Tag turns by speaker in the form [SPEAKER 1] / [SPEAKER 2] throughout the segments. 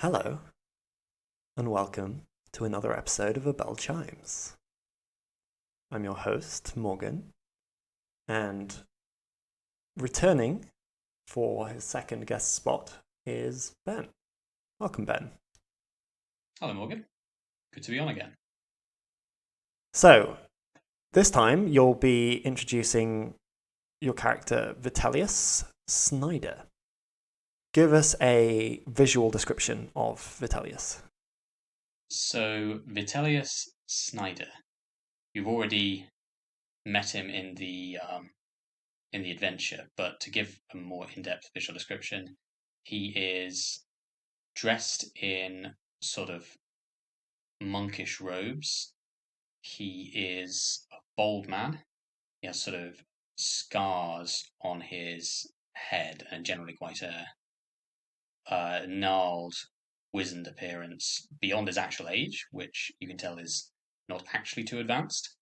[SPEAKER 1] Hello, and welcome to another episode of A Bell Chimes. I'm your host, Morgan, and returning for his second guest spot is Ben. Welcome, Ben.
[SPEAKER 2] Hello, Morgan. Good to be on again.
[SPEAKER 1] So, this time you'll be introducing your character, Vitellius Snyder. Give us a visual description of Vitellius.
[SPEAKER 2] So, Vitellius Snyder, you've already met him in the adventure, but to give a more in-depth visual description, he is dressed in sort of monkish robes. He is a bold man. He has sort of scars on his head and generally quite a gnarled, wizened appearance beyond his actual age, which you can tell is not actually too advanced.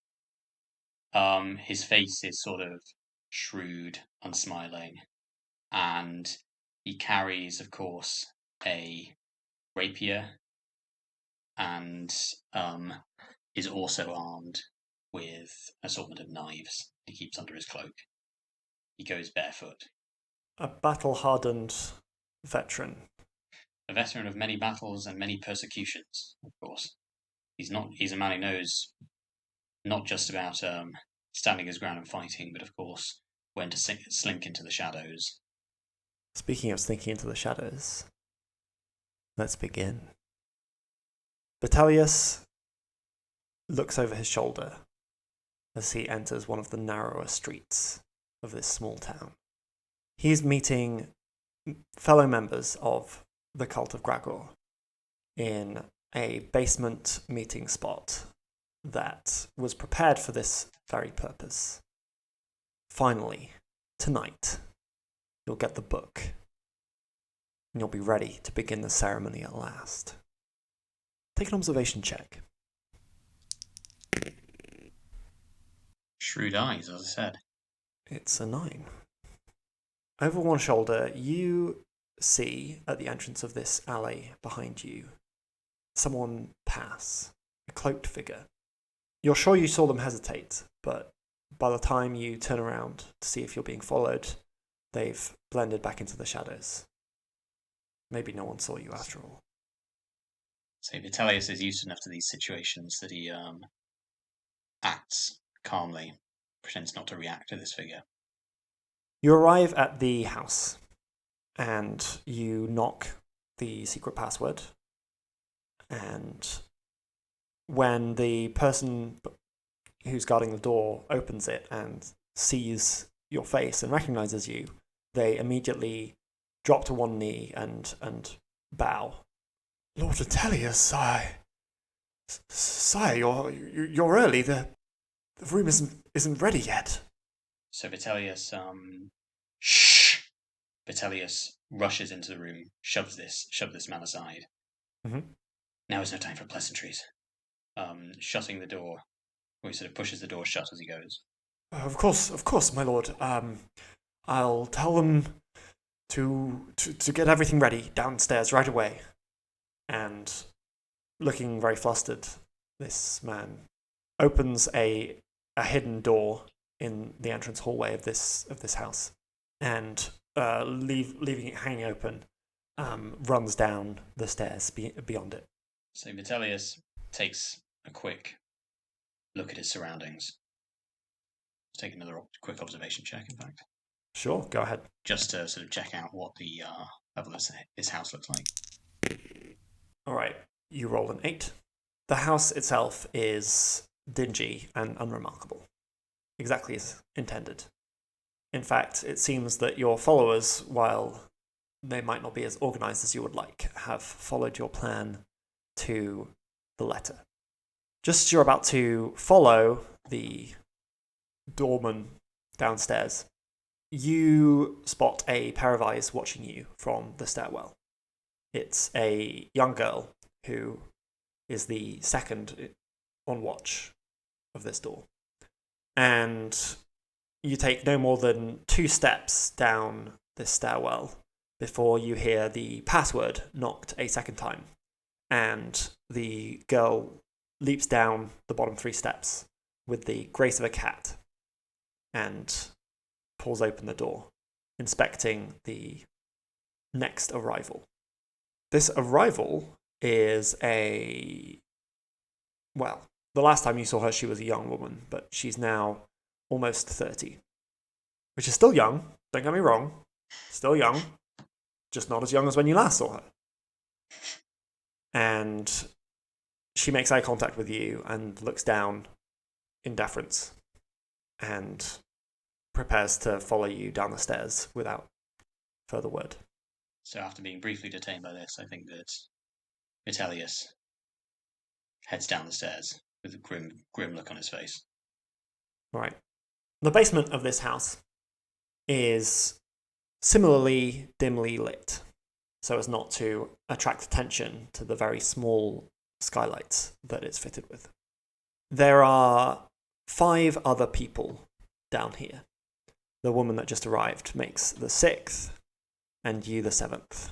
[SPEAKER 2] His face is sort of shrewd, unsmiling, and he carries, of course, a rapier and is also armed with an assortment of knives he keeps under his cloak. He goes barefoot.
[SPEAKER 1] A battle-hardened veteran.
[SPEAKER 2] A veteran of many battles and many persecutions, of course. He's a man who knows not just about standing his ground and fighting, but of course when to slink into the shadows.
[SPEAKER 1] Speaking of slinking into the shadows, let's begin. Vitellius looks over his shoulder as he enters one of the narrower streets of this small town. He's meeting fellow members of the Cult of Gragor in a basement meeting spot that was prepared for this very purpose. Finally, tonight, you'll get the book, and you'll be ready to begin the ceremony at last. Take an observation check.
[SPEAKER 2] Shrewd eyes, as I said.
[SPEAKER 1] It's a 9. Over one shoulder, you see at the entrance of this alley behind you someone pass, a cloaked figure. You're sure you saw them hesitate, but by the time you turn around to see if you're being followed, they've blended back into the shadows. Maybe no one saw you after all.
[SPEAKER 2] So Vitellius is used enough to these situations that he acts calmly, pretends not to react to this figure.
[SPEAKER 1] You arrive at the house, and you knock the secret password, and when the person who's guarding the door opens it and sees your face and recognizes you, they immediately drop to one knee and bow. Lord Vitellius, sire, you're early. The room isn't ready yet.
[SPEAKER 2] So Vitellius, shh! Vitellius rushes into the room, shoves this man aside.
[SPEAKER 1] Mm-hmm.
[SPEAKER 2] Now is no time for pleasantries. Shutting the door, or he sort of pushes the door shut as he goes.
[SPEAKER 1] Of course, my lord. I'll tell them to get everything ready downstairs right away. And looking very flustered, this man opens a hidden door in the entrance hallway of this house, and leaving it hanging open, runs down the stairs beyond it.
[SPEAKER 2] So Vitellius takes a quick look at his surroundings. Take another quick observation check, in fact.
[SPEAKER 1] Sure, go ahead.
[SPEAKER 2] Just to sort of check out what the level of his house looks like.
[SPEAKER 1] All right, you roll an 8. The house itself is dingy and unremarkable, exactly as intended. In fact, it seems that your followers, while they might not be as organized as you would like, have followed your plan to the letter. Just as you're about to follow the doorman downstairs, you spot a pair of eyes watching you from the stairwell. It's a young girl who is the second on watch of this door. And you take no more than 2 steps down this stairwell before you hear the password knocked a second time, and the girl leaps down the bottom 3 steps with the grace of a cat and pulls open the door, inspecting the next arrival. This arrival is the last time you saw her, she was a young woman, but she's now almost 30, which is still young. Don't get me wrong. Still young, just not as young as when you last saw her. And she makes eye contact with you and looks down in deference and prepares to follow you down the stairs without further word.
[SPEAKER 2] So after being briefly detained by this, I think that Vitellius heads down the stairs with a grim look on his face.
[SPEAKER 1] Right. The basement of this house is similarly dimly lit, so as not to attract attention to the very small skylights that it's fitted with. There are 5 other people down here. The woman that just arrived makes the 6th, and you the 7th.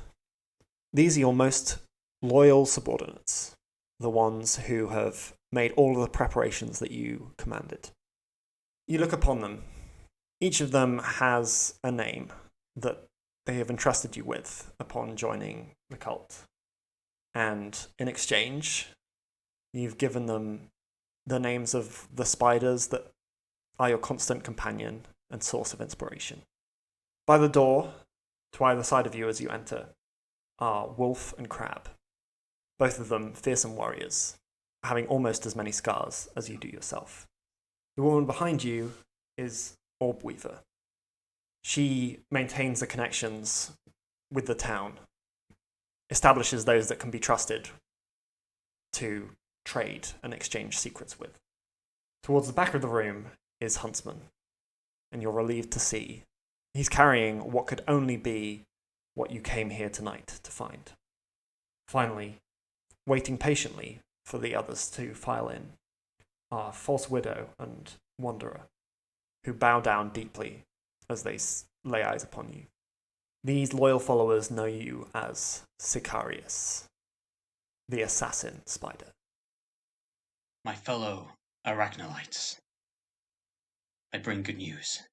[SPEAKER 1] These are your most loyal subordinates, the ones who have made all of the preparations that you commanded. You look upon them. Each of them has a name that they have entrusted you with upon joining the cult. And in exchange, you've given them the names of the spiders that are your constant companion and source of inspiration. By the door, to either side of you as you enter, are Wolf and Crab, both of them fearsome warriors, having almost as many scars as you do yourself. The woman behind you is Orb Weaver. She maintains the connections with the town, establishes those that can be trusted to trade and exchange secrets with. Towards the back of the room is Huntsman, and you're relieved to see he's carrying what could only be what you came here tonight to find. Finally, waiting patiently for the others to file in, are False Widow and Wanderer, who bow down deeply as they lay eyes upon you. These loyal followers know you as Sicarius, the assassin spider.
[SPEAKER 2] My fellow Arachnolites, I bring good news.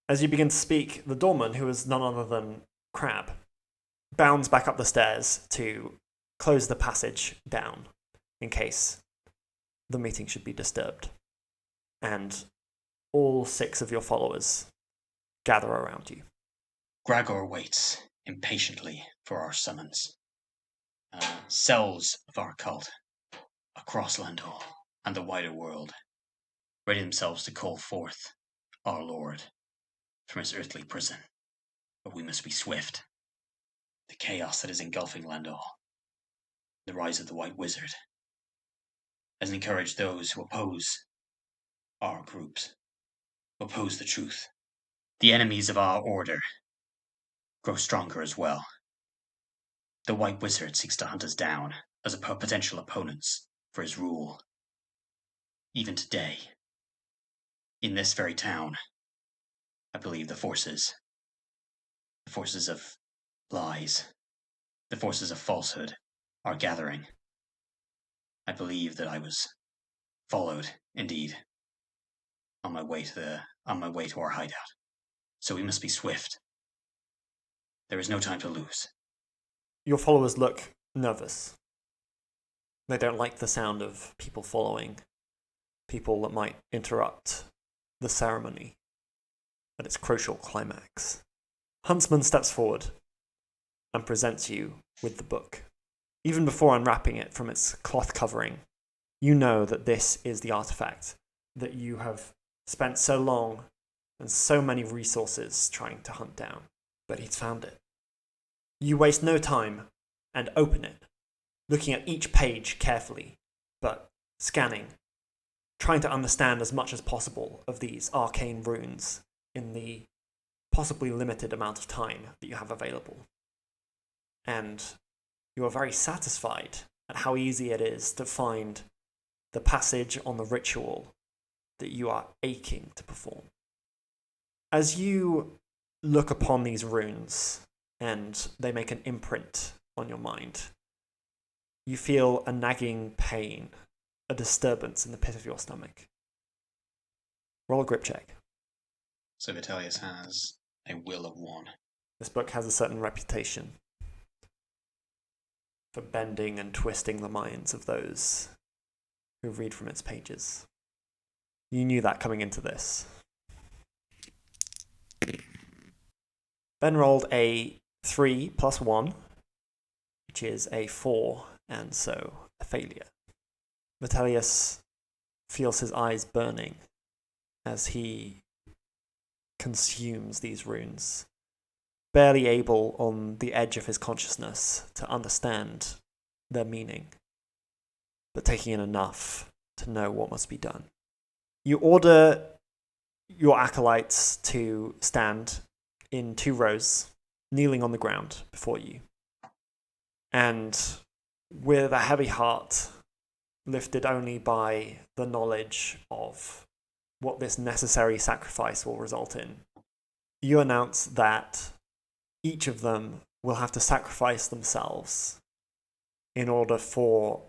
[SPEAKER 1] As you begin to speak, the doorman, who is none other than Crab, bounds back up the stairs to close the passage down in case the meeting should be disturbed. And all 6 of your followers gather around you.
[SPEAKER 2] Gregor waits impatiently for our summons. Cells of our cult across Landor and the wider world ready themselves to call forth our Lord from his earthly prison. But we must be swift. The chaos that is engulfing Landor, the rise of the White Wizard, has encouraged those who oppose our groups, who oppose the truth. The enemies of our order grow stronger as well. The White Wizard seeks to hunt us down as potential opponents for his rule. Even today, in this very town, I believe the forces of lies, the forces of falsehood are gathering. I believe that I was followed, indeed, on my way to our hideout. So we must be swift. There is no time to lose.
[SPEAKER 1] Your followers look nervous. They don't like the sound of people following, people that might interrupt the ceremony at its crucial climax. Huntsman steps forward and presents you with the book. Even before unwrapping it from its cloth covering, you know that this is the artifact that you have spent so long and so many resources trying to hunt down. But he's found it. You waste no time and open it, looking at each page carefully, but scanning, trying to understand as much as possible of these arcane runes in the possibly limited amount of time that you have available. And you are very satisfied at how easy it is to find the passage on the ritual that you are aching to perform. As you look upon these runes and they make an imprint on your mind. You feel a nagging pain, a disturbance in the pit of your stomach. Roll a grip check.
[SPEAKER 2] So Vitellius has a will of 1.
[SPEAKER 1] This book has a certain reputation for bending and twisting the minds of those who read from its pages. You knew that coming into this. Ben rolled a 3 plus 1, which is a 4, and so a failure. Vitellius feels his eyes burning as he consumes these runes, barely able on the edge of his consciousness to understand their meaning, but taking in enough to know what must be done. You order your acolytes to stand in 2 rows, kneeling on the ground before you. And with a heavy heart, lifted only by the knowledge of what this necessary sacrifice will result in, you announce that each of them will have to sacrifice themselves in order for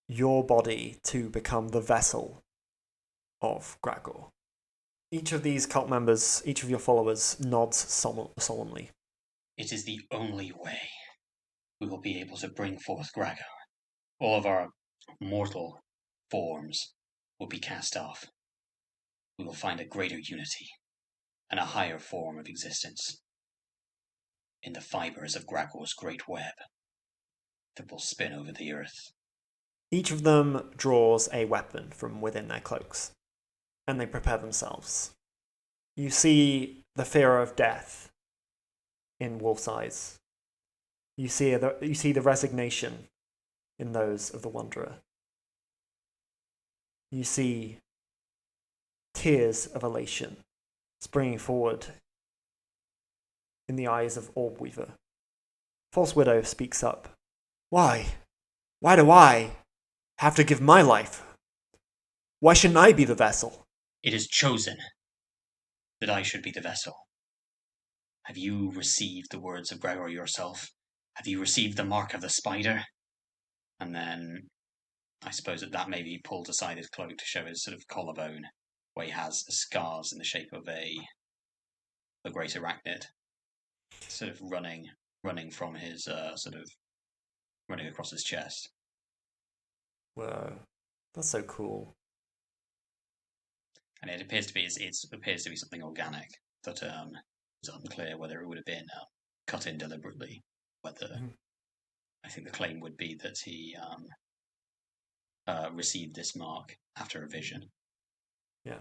[SPEAKER 1] your body to become the vessel of Gragor. Each of these cult members, each of your followers, nods solemnly.
[SPEAKER 2] It is the only way we will be able to bring forth Gragor. All of our mortal forms will be cast off. We will find a greater unity and a higher form of existence in the fibers of Gragor's great web that will spin over the earth.
[SPEAKER 1] Each of them draws a weapon from within their cloaks, and they prepare themselves. You see the fear of death in Wolf's eyes. You see the resignation in those of the Wanderer. You see tears of elation springing forward in the eyes of Orbweaver. False Widow speaks up. Why? Why do I have to give my life? Why shouldn't I be the vessel?
[SPEAKER 2] It is chosen that I should be the vessel. Have you received the words of Gregor yourself? Have you received the mark of the spider? And then I suppose that maybe he pulled aside his cloak to show his sort of collarbone, where he has scars in the shape of a great arachnid, sort of running from his running across his chest.
[SPEAKER 1] Whoa, that's so cool.
[SPEAKER 2] And it appears to be something organic that is unclear whether it would have been cut in deliberately. Whether I think the claim would be that he received this mark after a vision.
[SPEAKER 1] Yeah.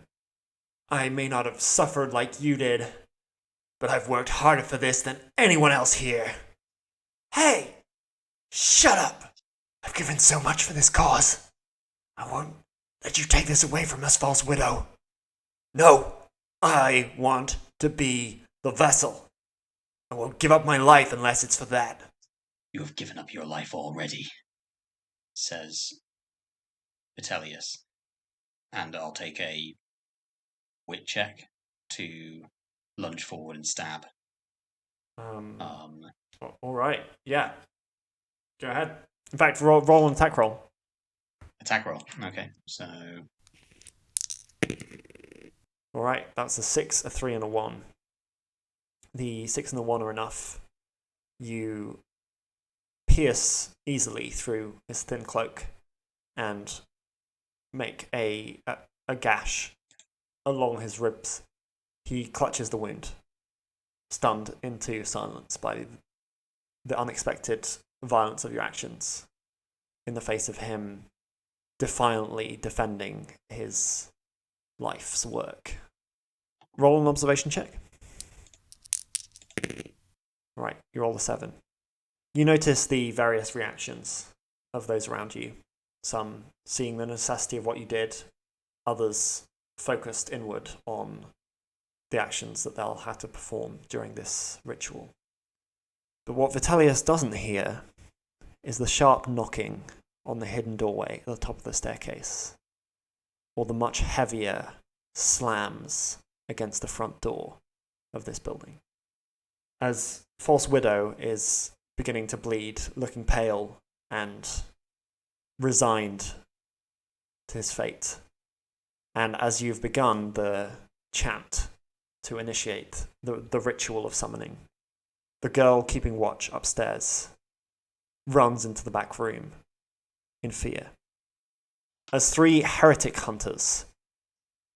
[SPEAKER 1] I may not have suffered like you did, but I've worked harder for this than anyone else here. Hey! Shut up! I've given so much for this cause. I won't let you take this away from us, False Widow. No! I want to be the vessel. I won't give up my life unless it's for that.
[SPEAKER 2] You have given up your life already, says Vitellius. And I'll take a wit check to lunge forward and stab.
[SPEAKER 1] All right. Yeah. Go ahead. In fact, roll an attack roll.
[SPEAKER 2] Attack roll. Okay. So.
[SPEAKER 1] All right. That's a 6, a 3, and a 1. The 6 and the 1 are enough. You pierce easily through his thin cloak and make a gash along his ribs. He clutches the wound, stunned into silence by the unexpected violence of your actions in the face of him defiantly defending his life's work. Roll an observation check. Right, you roll a 7. You notice the various reactions of those around you. Some seeing the necessity of what you did, others focused inward on the actions that they'll have to perform during this ritual. But what Vitellius doesn't hear is the sharp knocking on the hidden doorway at the top of the staircase, or the much heavier slams against the front door of this building. as False Widow is beginning to bleed, looking pale and resigned to his fate. And as you've begun the chant to initiate the ritual of summoning, the girl keeping watch upstairs runs into the back room in fear. As 3 heretic hunters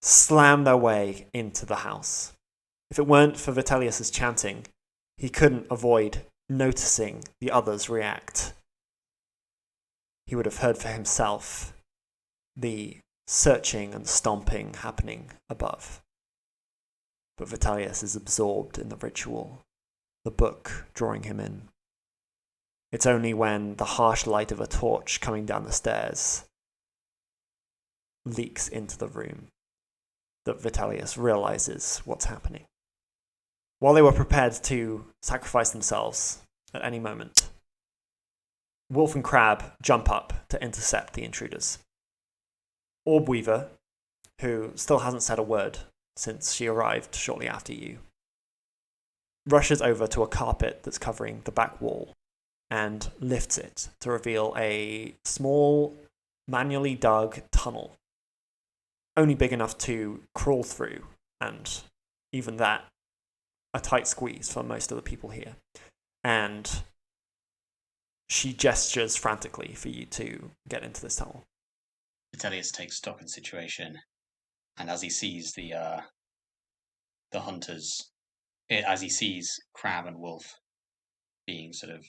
[SPEAKER 1] slam their way into the house. If it weren't for Vitellius's chanting, he couldn't avoid noticing the others react. He would have heard for himself the searching and stomping happening above. But Vitellius is absorbed in the ritual, the book drawing him in. It's only when the harsh light of a torch coming down the stairs leaks into the room that Vitellius realizes what's happening. While they were prepared to sacrifice themselves at any moment, Wolf and Crab jump up to intercept the intruders. Orbweaver, who still hasn't said a word since she arrived shortly after you, rushes over to a carpet that's covering the back wall and lifts it to reveal a small, manually dug tunnel, only big enough to crawl through, and even that, a tight squeeze for most of the people here. And she gestures frantically for you to get into this tunnel.
[SPEAKER 2] Vitellius takes stock in the situation, and as he sees the hunters, as he sees Crab and Wolf being sort of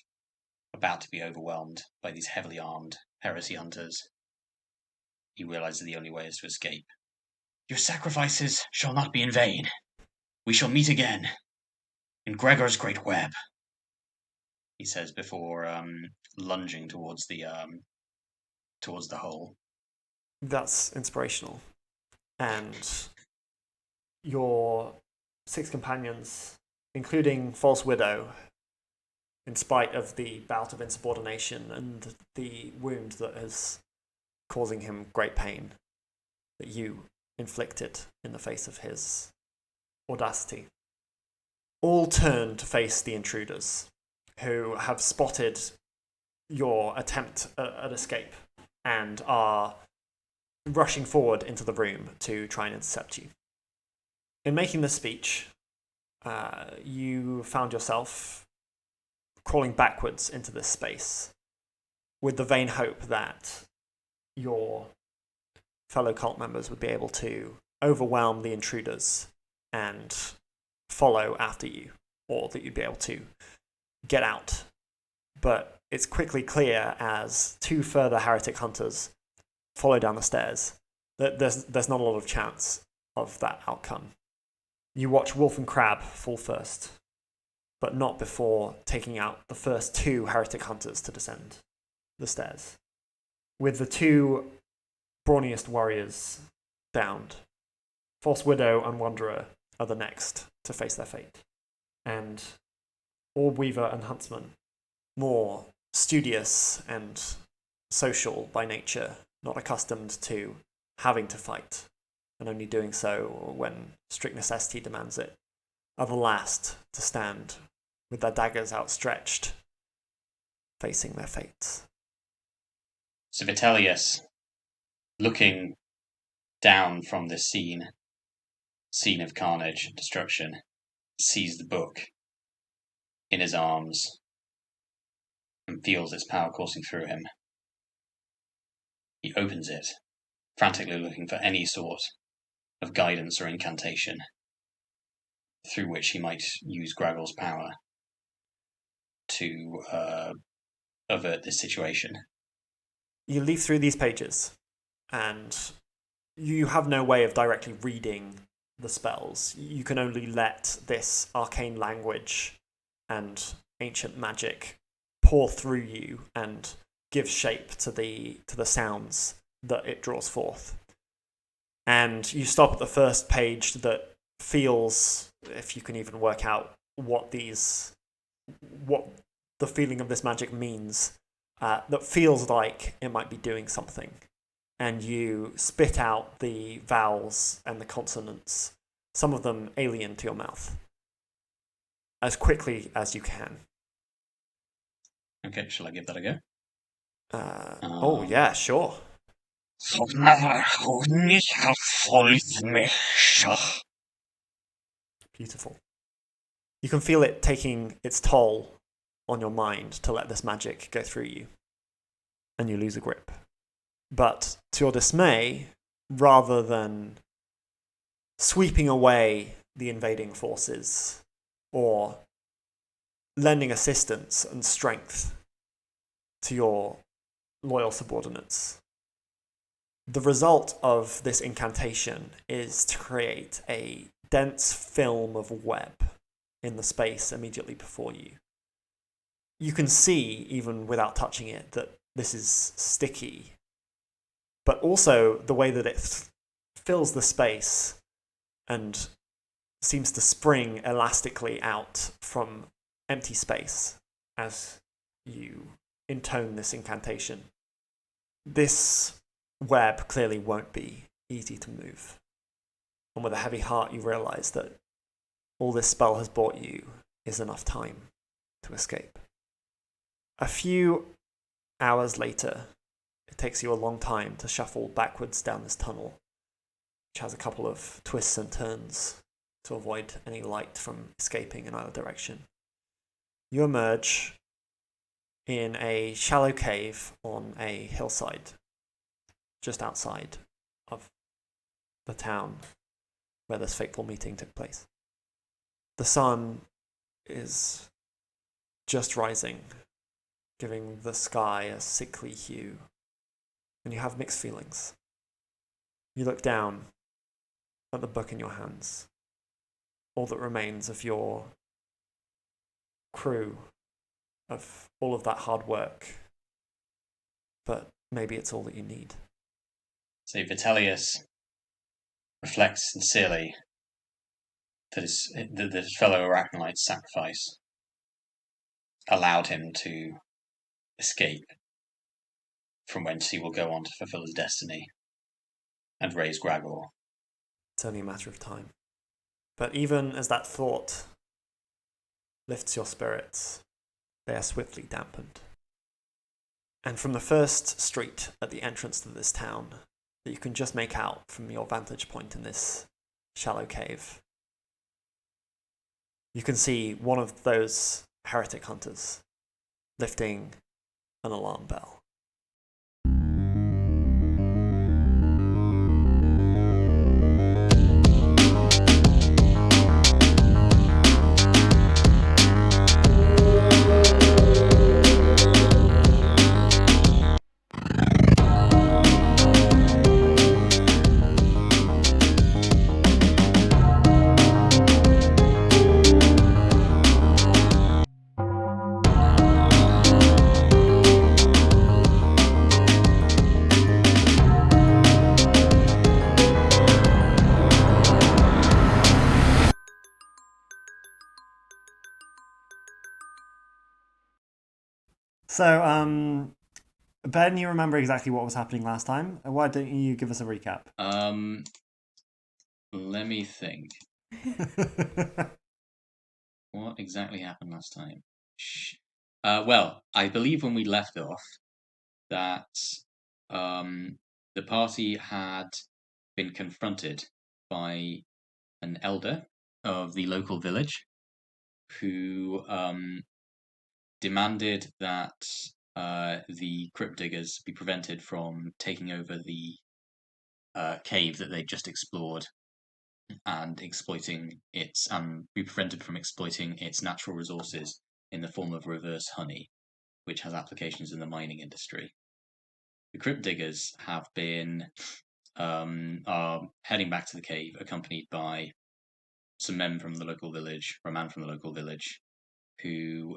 [SPEAKER 2] about to be overwhelmed by these heavily armed heresy hunters, he realizes the only way is to escape. Your sacrifices shall not be in vain. We shall meet again in Gregor's great web, he says before lunging towards the hole.
[SPEAKER 1] That's inspirational. And your 6 companions, including False Widow, in spite of the bout of insubordination and the wound that is causing him great pain that you inflicted in the face of his audacity, all turn to face the intruders, who have spotted your attempt at escape and are rushing forward into the room to try and intercept you. In making this speech, you found yourself crawling backwards into this space with the vain hope that your fellow cult members would be able to overwhelm the intruders and follow after you, or that you'd be able to get out. But it's quickly clear as 2 further heretic hunters follow down the stairs that there's not a lot of chance of that outcome. You watch Wolf and Crab fall first, but not before taking out the first 2 heretic hunters to descend the stairs. With the 2 brawniest warriors downed, False Widow and Wanderer are the next to face their fate. And Orbweaver and Huntsman, more studious and social by nature, not accustomed to having to fight, and only doing so when strict necessity demands it, are the last to stand with their daggers outstretched, facing their fates.
[SPEAKER 2] So Vitellius, looking down from this scene of carnage and destruction, sees the book in his arms and feels its power coursing through him. He opens it, frantically looking for any sort of guidance or incantation through which he might use Graggle's power to avert this situation.
[SPEAKER 1] You leaf through these pages, and you have no way of directly reading the spells. You can only let this arcane language and ancient magic pour through you and give shape to the sounds that it draws forth. And you stop at the first page that feels, if you can even work out what the feeling of this magic means, that feels like it might be doing something. And you spit out the vowels and the consonants, some of them alien to your mouth. as quickly as you can.
[SPEAKER 2] Okay, shall I give that a go?
[SPEAKER 1] Oh, yeah, sure. Beautiful. You can feel it taking its toll on your mind to let this magic go through you, and you lose a grip. But to your dismay, rather than sweeping away the invading forces or lending assistance and strength to your loyal subordinates, the result of this incantation is to create a dense film of web in the space immediately before you. You can see, even without touching it, that this is sticky, but also the way that it fills the space and seems to spring elastically out from empty space as you intone this incantation. This web clearly won't be easy to move. And with a heavy heart, you realize that all this spell has brought you is enough time to escape. A few hours later, it takes you a long time to shuffle backwards down this tunnel, which has a couple of twists and turns to avoid any light from escaping in either direction. You emerge in a shallow cave on a hillside just outside of the town where this fateful meeting took place. The sun is just rising, giving the sky a sickly hue, and you have mixed feelings. You look down at the book in your hands, all that remains of your crew, of all of that hard work, but maybe it's all that you need.
[SPEAKER 2] So Vitellius reflects sincerely that his fellow Arachnolite's sacrifice allowed him to escape from whence he will go on to fulfill his destiny and raise Gragor.
[SPEAKER 1] It's only a matter of time. But even as that thought lifts your spirits, they are swiftly dampened. And from the first street at the entrance to this town that you can just make out from your vantage point in this shallow cave, you can see one of those heretic hunters lifting an alarm bell. So, Ben, you remember exactly what was happening last time. Why don't you give us a recap?
[SPEAKER 2] Let me think. What exactly happened last time? Well, I believe when we left off that the party had been confronted by an elder of the local village who demanded that the crypt diggers be prevented from taking over the cave that they just explored and exploiting its be prevented from exploiting its natural resources in the form of reverse honey, which has applications in the mining industry. The crypt diggers have been are heading back to the cave, accompanied by some men from the local village, or a man from the local village, who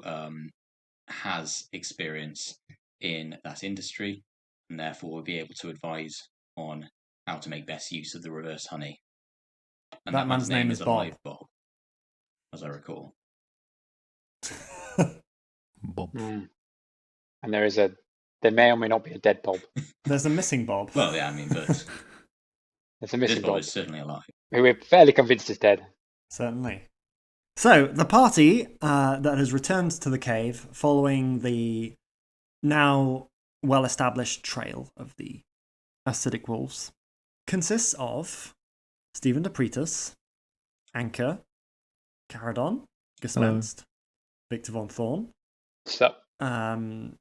[SPEAKER 2] has experience in that industry, and therefore will be able to advise on how to make best use of the reverse honey. And
[SPEAKER 1] that man's name is Bob.
[SPEAKER 2] Alive Bob, as I recall.
[SPEAKER 3] Bob.
[SPEAKER 4] And there may or may not be a dead Bob.
[SPEAKER 1] There's a missing Bob.
[SPEAKER 2] Well, yeah, I mean, but
[SPEAKER 4] There's a
[SPEAKER 2] this
[SPEAKER 4] missing
[SPEAKER 2] Bob
[SPEAKER 4] Bob
[SPEAKER 2] is certainly alive.
[SPEAKER 4] who we're fairly convinced is dead.
[SPEAKER 1] Certainly. So, the party that has returned to the cave following the now well-established trail of the acidic wolves consists of Stephen DePretis, Anchor, Caradon, Gespenst, Victor Von Thorn.
[SPEAKER 4] So,
[SPEAKER 1] No,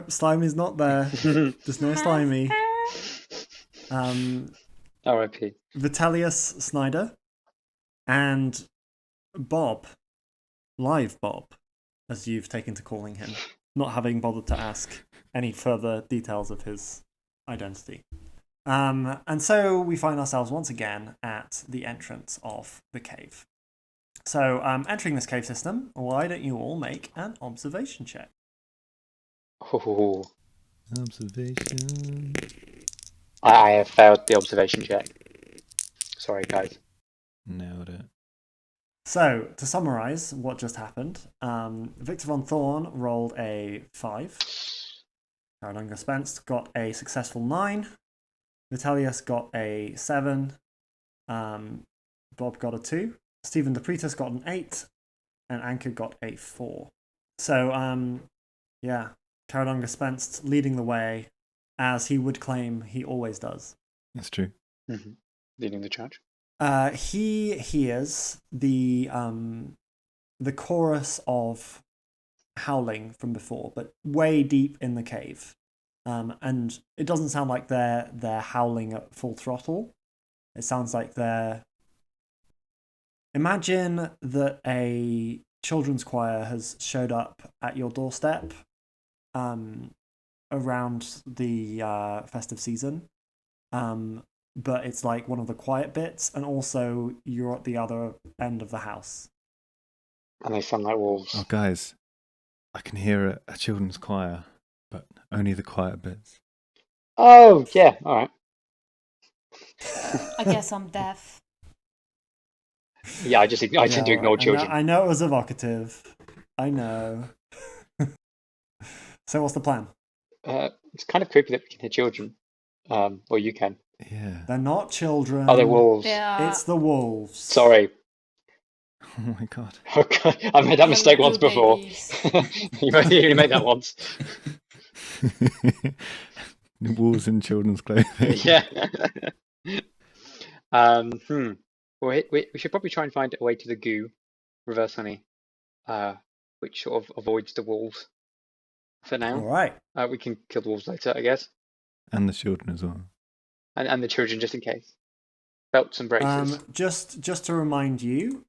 [SPEAKER 1] Slimy's not there. There's no Slimy.
[SPEAKER 4] R.I.P.
[SPEAKER 1] Vitellius Snyder and Bob, Live Bob, as you've taken to calling him, not having bothered to ask any further details of his identity. And so we find ourselves once again at the entrance of the cave. So, entering this cave system, why don't you all make an observation check?
[SPEAKER 4] Oh,
[SPEAKER 3] Observation.
[SPEAKER 4] I have failed the observation check. Sorry, guys.
[SPEAKER 3] Nailed it.
[SPEAKER 1] So, to summarise what just happened, Victor Von Thorn rolled a 5. Caroline Spence got a successful 9. Vitellius got a 7. Bob got a 2. Stephen DePretis got an 8. And Anchor got a 4. So, yeah, Caroline Spence leading the way, as he would claim he always does.
[SPEAKER 3] That's true.
[SPEAKER 4] Mm-hmm. Leading the charge.
[SPEAKER 1] He hears the chorus of howling from before, but way deep in the cave, and it doesn't sound like they're howling at full throttle. It sounds like they're. Imagine that a children's choir has showed up at your doorstep, around the festive season, but it's like one of the quiet bits, and also you're at the other end of the house.
[SPEAKER 4] And they sound like wolves.
[SPEAKER 3] Oh, guys, I can hear a children's choir, but only the quiet bits.
[SPEAKER 4] Oh, yeah, all right.
[SPEAKER 5] I guess I'm deaf.
[SPEAKER 4] Yeah, I tend to ignore children.
[SPEAKER 1] I know it was evocative. I know. So what's the plan?
[SPEAKER 4] It's kind of creepy that we can hear children. Or you can.
[SPEAKER 3] Yeah.
[SPEAKER 1] They're not children.
[SPEAKER 4] Oh, they're wolves.
[SPEAKER 5] Yeah.
[SPEAKER 1] It's the wolves.
[SPEAKER 4] Sorry.
[SPEAKER 3] Oh my god.
[SPEAKER 4] Oh, God. I've made that mistake once before. You only made that once.
[SPEAKER 3] Wolves in children's clothing.
[SPEAKER 4] Yeah. Well, we should probably try and find a way to the goo, reverse honey, which sort of avoids the wolves for now.
[SPEAKER 1] All right.
[SPEAKER 4] We can kill the wolves later, I guess,
[SPEAKER 3] And the children as well.
[SPEAKER 4] and the children just in case. Belts and braces.
[SPEAKER 1] Just to remind you,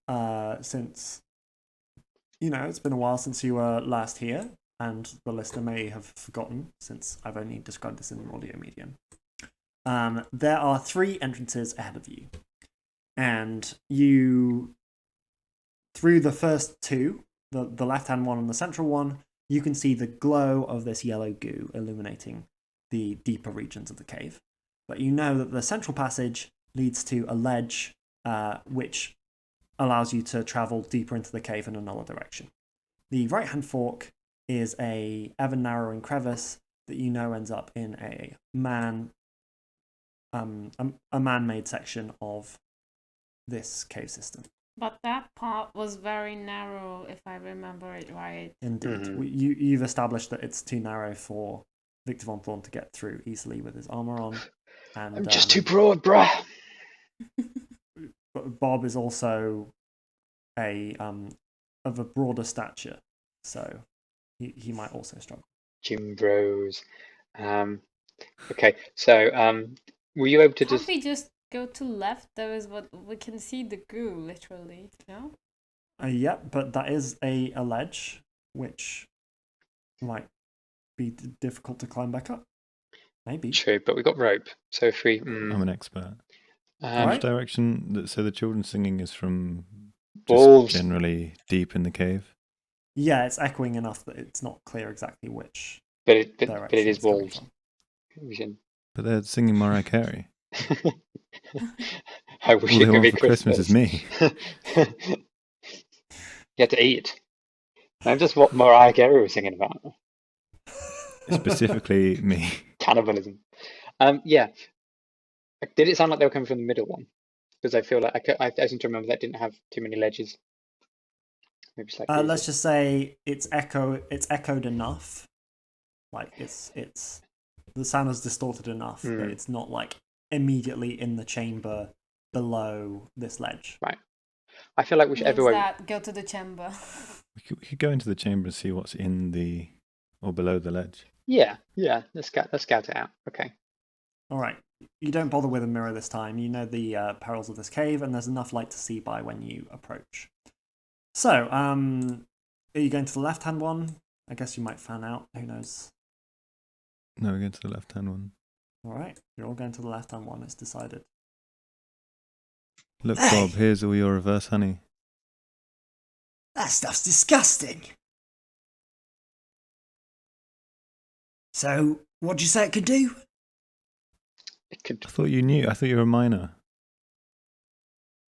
[SPEAKER 1] since it's been a while since you were last here, and the listener may have forgotten since I've only described this in an audio medium. There are 3 entrances ahead of you, and you, through the first 2, the left-hand one and the central one, you can see the glow of this yellow goo illuminating the deeper regions of the cave. But you know that the central passage leads to a ledge, which allows you to travel deeper into the cave in another direction. The right-hand fork is a ever-narrowing crevice that you know ends up in a man-made section of this cave system.
[SPEAKER 5] But that part was very narrow, if I remember it right.
[SPEAKER 1] Indeed.
[SPEAKER 4] Mhm.
[SPEAKER 1] You've established that it's too narrow for Victor Von Thorn to get through easily with his armor on. And
[SPEAKER 4] I'm just too broad, bruh.
[SPEAKER 1] But Bob is also of a broader stature, so he might also struggle.
[SPEAKER 4] Jim Bros. Okay, so were you able to
[SPEAKER 5] Can't
[SPEAKER 4] just?
[SPEAKER 5] we just go to left? There is what we can see the goo, literally. No?
[SPEAKER 1] Yep, but that is a ledge, which might be difficult to climb back up. Maybe.
[SPEAKER 4] True, but we got rope. So if we,
[SPEAKER 3] I'm an expert.
[SPEAKER 1] Right.
[SPEAKER 3] Which direction? So the children singing is from just
[SPEAKER 4] wolves.
[SPEAKER 3] generally deep in the cave.
[SPEAKER 1] Yeah, it's echoing enough that it's not clear exactly which
[SPEAKER 4] But it
[SPEAKER 1] direction
[SPEAKER 4] is
[SPEAKER 1] it's coming
[SPEAKER 4] wolves.
[SPEAKER 1] from.
[SPEAKER 4] We should-
[SPEAKER 3] But they're singing Mariah Carey.
[SPEAKER 4] I wish
[SPEAKER 3] All
[SPEAKER 4] it
[SPEAKER 3] they
[SPEAKER 4] could
[SPEAKER 3] want
[SPEAKER 4] be
[SPEAKER 3] for Christmas is me.
[SPEAKER 4] You have to eat. I'm just what Mariah Carey was singing about.
[SPEAKER 3] Specifically me.
[SPEAKER 4] Cannibalism. Yeah. Did it sound like they were coming from the middle one? Because I feel like I seem to remember that didn't have too many ledges. Maybe slightly.
[SPEAKER 1] Let's just say it's echoed enough. Like it's the sound is distorted enough that it's not like immediately in the chamber below this ledge.
[SPEAKER 4] Right. I feel like whichever way.
[SPEAKER 5] Go to the chamber.
[SPEAKER 3] We could go into the chamber and see what's in the or below the ledge.
[SPEAKER 4] Yeah. Let's scout it out. Okay.
[SPEAKER 1] All right. You don't bother with a mirror this time. You know the perils of this cave, and there's enough light to see by when you approach. So, are you going to the left-hand one? I guess you might fan out. Who knows?
[SPEAKER 3] No, we're going to the left-hand one.
[SPEAKER 1] All right. You're all going to the left-hand one. It's decided.
[SPEAKER 3] Look, Bob, here's all your reverse honey.
[SPEAKER 6] That stuff's disgusting. So, what do you say it could do?
[SPEAKER 4] It could.
[SPEAKER 3] I thought you knew. I thought you were a minor.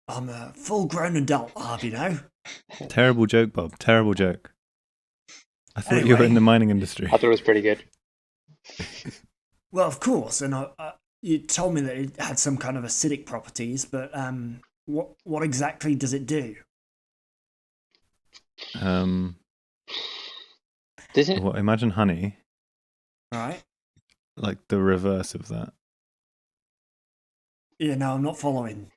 [SPEAKER 6] I'm a full-grown adult, Harv, you know.
[SPEAKER 3] Terrible joke, Bob. Terrible joke. I thought you were in the mining industry.
[SPEAKER 4] I thought it was pretty good.
[SPEAKER 6] Well, of course, and you told me that it had some kind of acidic properties, but what exactly does it do?
[SPEAKER 4] Doesn't it?
[SPEAKER 3] Well, imagine honey,
[SPEAKER 6] All right.
[SPEAKER 3] like the reverse of that.
[SPEAKER 6] Yeah, no, I'm not following.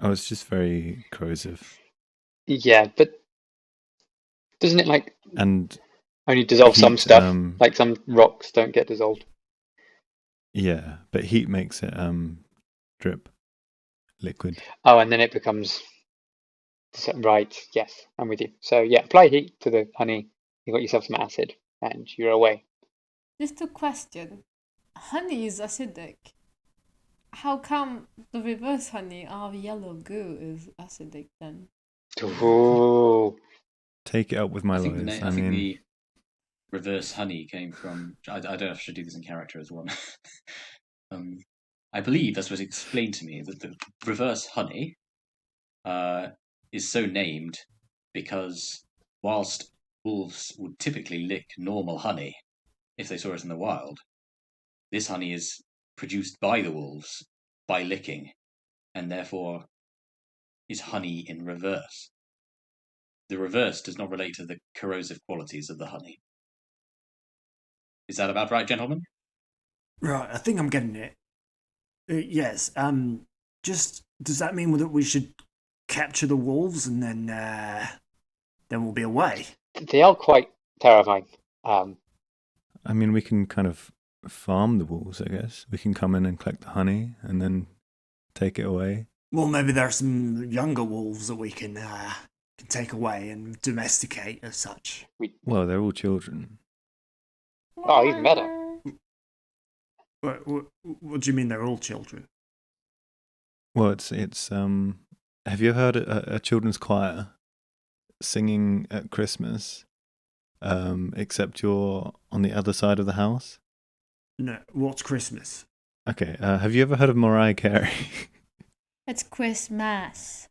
[SPEAKER 3] Oh, it's just very corrosive.
[SPEAKER 4] Yeah, but doesn't it like
[SPEAKER 3] And
[SPEAKER 4] only dissolve some
[SPEAKER 3] heat,
[SPEAKER 4] stuff? Like some rocks don't get dissolved.
[SPEAKER 3] yeah, but heat makes it drip liquid.
[SPEAKER 4] Oh, and then it becomes right. Yes, I'm with you. So yeah, apply heat to the honey. You got yourself some acid, and you're away.
[SPEAKER 5] Just a question. Honey is acidic. How come the reverse honey of yellow goo is acidic then?
[SPEAKER 4] Ooh.
[SPEAKER 3] Take it up with my
[SPEAKER 2] I think,
[SPEAKER 3] lawyers.
[SPEAKER 2] I think the reverse honey came from. I don't know if I should do this in character as well. I believe that's what was explained to me, that the reverse honey is so named because whilst wolves would typically lick normal honey if they saw it in the wild, this honey is produced by the wolves by licking, and therefore is honey in reverse. The reverse does not relate to the corrosive qualities of the honey. Is that about right, gentlemen?
[SPEAKER 6] Right, I think I'm getting it. Yes. Just does that mean that we should capture the wolves and then we'll be away?
[SPEAKER 4] They are quite terrifying.
[SPEAKER 3] I mean, we can kind of farm the wolves, I guess. We can come in and collect the honey and then take it away.
[SPEAKER 6] Well, maybe there are some younger wolves that we can take away and domesticate as such.
[SPEAKER 3] Well, they're all children.
[SPEAKER 4] Oh, even better.
[SPEAKER 6] What do you mean they're all children?
[SPEAKER 3] Well, it's have you ever heard a children's choir singing at Christmas? Except you're on the other side of the house.
[SPEAKER 6] No, what's Christmas?
[SPEAKER 3] Okay. Have you ever heard of Mariah Carey?
[SPEAKER 5] It's Christmas.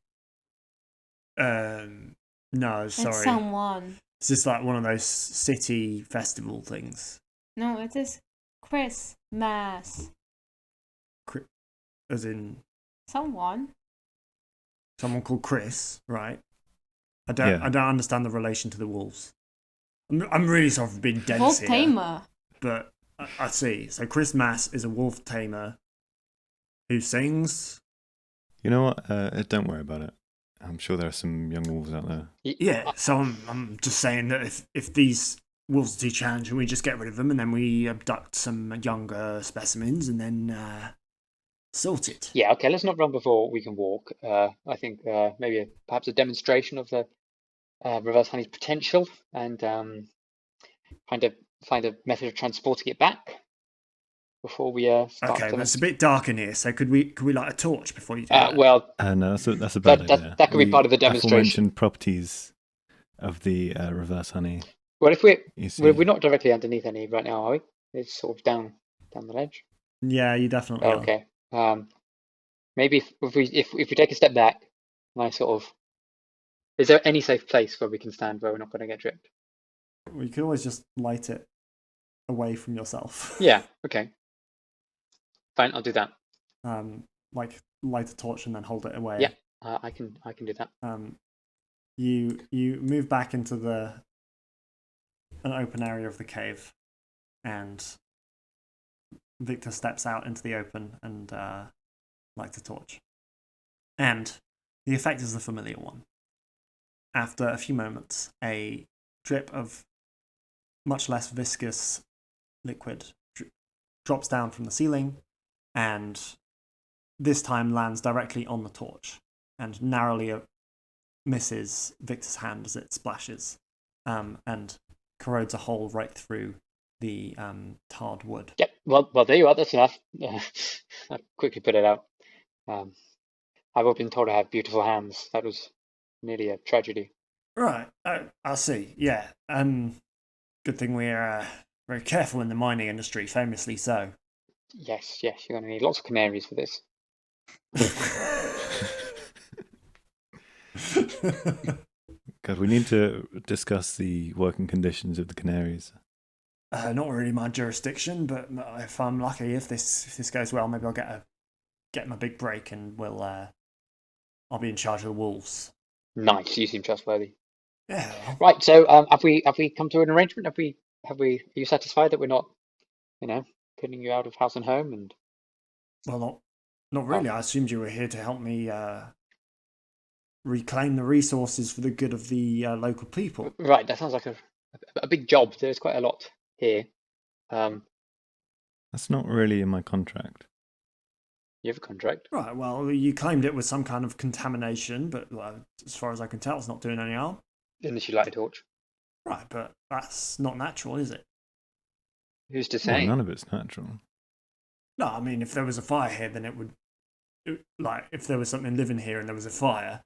[SPEAKER 6] No, sorry.
[SPEAKER 5] It's someone.
[SPEAKER 6] It's just like one of those city festival things.
[SPEAKER 5] No, it is Christmas.
[SPEAKER 6] As in
[SPEAKER 5] Someone
[SPEAKER 6] someone called Chris, right? I don't understand the relation to the wolves. I'm really sorry for being dense
[SPEAKER 5] wolf
[SPEAKER 6] here.
[SPEAKER 5] tamer.
[SPEAKER 6] But I see. So Chris Mass is a wolf tamer who sings.
[SPEAKER 3] You know what? Don't worry about it. I'm sure there are some young wolves out there.
[SPEAKER 6] Yeah. So I'm just saying that if these wolves are too challenging, we just get rid of them and then we abduct some younger specimens and then sort it.
[SPEAKER 4] Yeah, okay, let's not run before we can walk. I think maybe perhaps a demonstration of the reverse honey's potential and find a method of transporting it back before we start.
[SPEAKER 6] Okay, well, it's a bit dark in here, so could we light a torch before you do that?
[SPEAKER 4] Well,
[SPEAKER 3] No, that's a bad idea.
[SPEAKER 4] That could be part of the demonstration.
[SPEAKER 3] Aforementioned properties of the reverse honey.
[SPEAKER 4] Well, if we're
[SPEAKER 3] You
[SPEAKER 4] not directly underneath any right now, are we? It's sort of down the ledge.
[SPEAKER 6] Yeah, you definitely are.
[SPEAKER 4] Okay. Maybe if we take a step back, and I sort of, is there any safe place where we can stand where we're not going to get dripped?
[SPEAKER 1] Well, you could always just light it away from yourself.
[SPEAKER 4] Yeah. Okay. Fine, I'll do that.
[SPEAKER 1] Like light a torch and then hold it away.
[SPEAKER 4] Yeah, I can do that.
[SPEAKER 1] You move back into an open area of the cave, and Victor steps out into the open and lights a torch. And the effect is the familiar one. After a few moments, a drip of much less viscous liquid drops down from the ceiling, and this time lands directly on the torch and narrowly misses Victor's hand as it splashes, and corrodes a hole right through the tarred wood.
[SPEAKER 4] Yep. Well, there you are. That's enough. I quickly put it out. I've always been told I have beautiful hands. That was nearly a tragedy.
[SPEAKER 1] Right, I see. Yeah. Good thing we're very careful in the mining industry, famously so.
[SPEAKER 4] Yes, you're going to need lots of canaries for this.
[SPEAKER 3] God, we need to discuss the working conditions of the canaries.
[SPEAKER 1] Not really my jurisdiction, but if I'm lucky, if this goes well, maybe I'll get my big break, and I'll be in charge of the wolves.
[SPEAKER 4] Nice. You seem trustworthy.
[SPEAKER 1] Yeah.
[SPEAKER 4] Right. So, have we come to an arrangement? Are you satisfied that we're not, putting you out of house and home? And
[SPEAKER 1] Well, not really. I assumed you were here to help me reclaim the resources for the good of the local people.
[SPEAKER 4] Right. That sounds like a big job. There's quite a lot here.
[SPEAKER 3] That's not really in my contract.
[SPEAKER 4] You have a contract.
[SPEAKER 1] Right. Well, you claimed it was some kind of contamination, but as far as I can tell, it's not doing any harm.
[SPEAKER 4] Unless you light a torch.
[SPEAKER 1] Right, but that's not natural, is it?
[SPEAKER 4] Who's to
[SPEAKER 3] Well,
[SPEAKER 4] say?
[SPEAKER 3] none of it's natural.
[SPEAKER 1] No, I mean, if there was a fire here, then if there was something living here and there was a fire,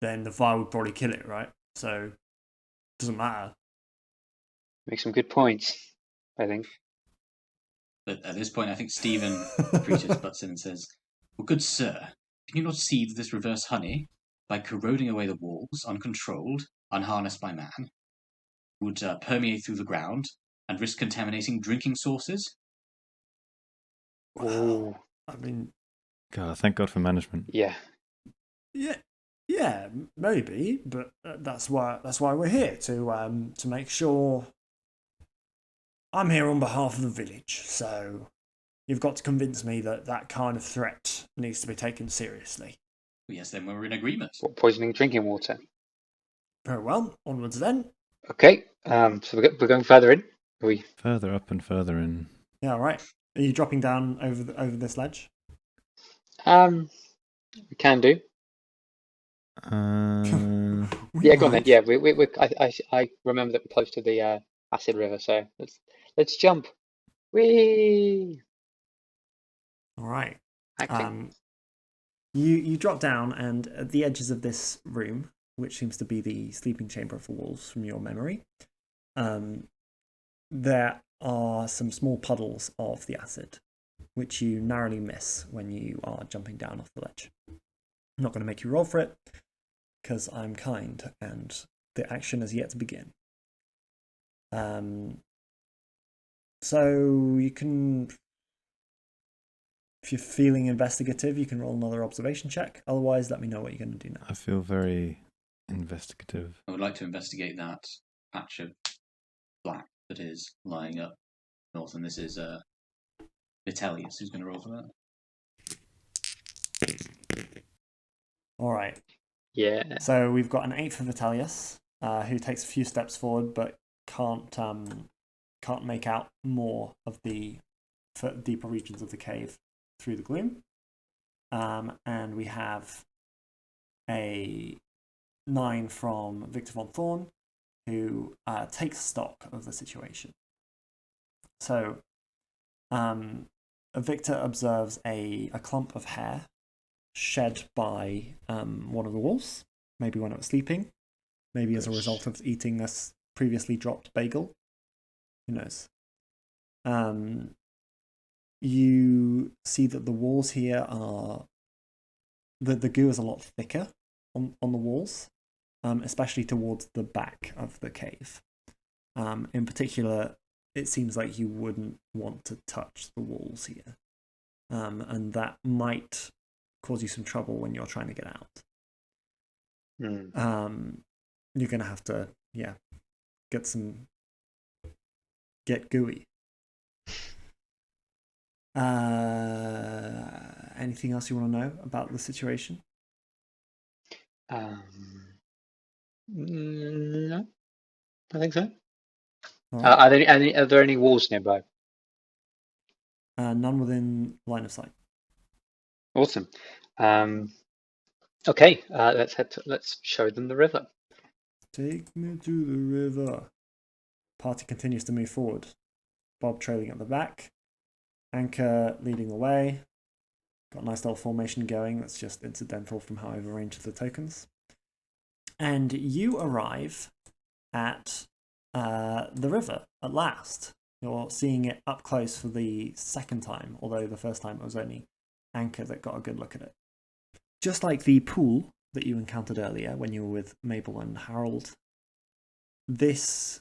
[SPEAKER 1] then the fire would probably kill it, right? So, it doesn't matter.
[SPEAKER 4] Make some good points, I think.
[SPEAKER 2] But at this point, I think Stephen Preaches butts in and says, "Well, good sir, can you not see that this reverse honey, by corroding away the walls, uncontrolled, unharnessed by man, would permeate through the ground and risk contaminating drinking sources?"
[SPEAKER 1] Well, I mean,
[SPEAKER 3] God, thank God for management.
[SPEAKER 4] Yeah.
[SPEAKER 1] Yeah, maybe, but that's why we're here to make sure. I'm here on behalf of the village, so you've got to convince me that kind of threat needs to be taken seriously.
[SPEAKER 2] Well, yes, then we're in agreement.
[SPEAKER 4] What, poisoning drinking water?
[SPEAKER 1] Very well, onwards then.
[SPEAKER 4] Okay. So we're going further in. Are we?
[SPEAKER 3] Further up and further in.
[SPEAKER 1] Yeah, all right. Are you dropping down over this ledge?
[SPEAKER 4] We can do. Yeah, go on then. Yeah, I remember that we're close to the acid river, so let's jump. Whee!
[SPEAKER 1] All right.
[SPEAKER 4] Acting.
[SPEAKER 1] You drop down, and at the edges of this room, which seems to be the sleeping chamber of the wolves from your memory, there are some small puddles of the acid, which you narrowly miss when you are jumping down off the ledge. I'm not going to make you roll for it, because I'm kind, and the action has yet to begin. So you can, if you're feeling investigative, you can roll another observation check. Otherwise, let me know what you're going to do now.
[SPEAKER 3] I feel very investigative.
[SPEAKER 2] I would like to investigate that patch of black that is lying up north, and this is Vitellius who's going to roll for that.
[SPEAKER 1] All right.
[SPEAKER 4] Yeah.
[SPEAKER 1] So we've got an 8 for Vitellius, who takes a few steps forward, but can't make out more of the deeper regions of the cave through the gloom. And we have a 9 from Victor von Thorn, who takes stock of the situation. So Victor observes a clump of hair shed by one of the wolves, maybe when it was sleeping, maybe as a result of eating a previously dropped bagel. Who knows? You see that the walls here are... The goo is a lot thicker on the walls, especially towards the back of the cave. In particular, it seems like you wouldn't want to touch the walls here. And that might cause you some trouble when you're trying to get out.
[SPEAKER 4] Hmm.
[SPEAKER 1] You're gonna have to, get gooey. Anything else you want to know about the situation?
[SPEAKER 4] No, I think so.
[SPEAKER 1] All right.
[SPEAKER 4] Are there any walls nearby?
[SPEAKER 1] None within line of sight.
[SPEAKER 4] Awesome. Okay, let's show them the river.
[SPEAKER 1] Take me to the river. Party continues to move forward. Bob trailing at the back. Anchor leading the way. Got a nice little formation going. That's just incidental from how I've arranged the tokens. And you arrive at the river at last. You're seeing it up close for the second time, although the first time it was only Anchor that got a good look at it. Just like the pool that you encountered earlier when you were with Mabel and Harold, this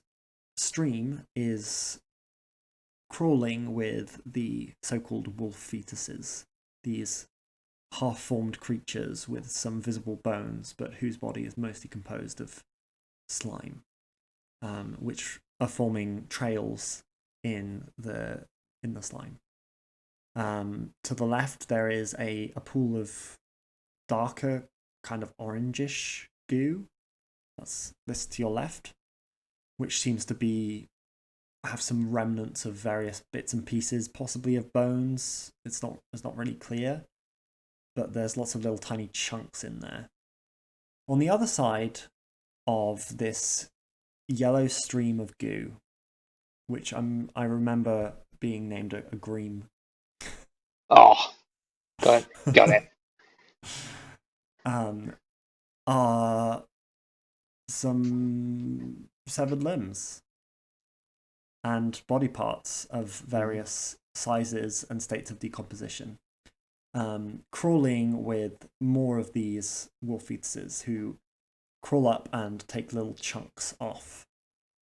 [SPEAKER 1] stream is crawling with the so-called wolf fetuses, these half-formed creatures with some visible bones, but whose body is mostly composed of slime, which are forming trails in the slime. To the left, there is a pool of darker, kind of orangish goo. That's this to your left, which seems to have some remnants of various bits and pieces, possibly of bones. It's not really clear, but there's lots of little tiny chunks in there. On the other side of this yellow stream of goo, which I remember being named a green.
[SPEAKER 4] Oh, got it.
[SPEAKER 1] Are some severed limbs and body parts of various sizes and states of decomposition, crawling with more of these wolf fetuses who crawl up and take little chunks off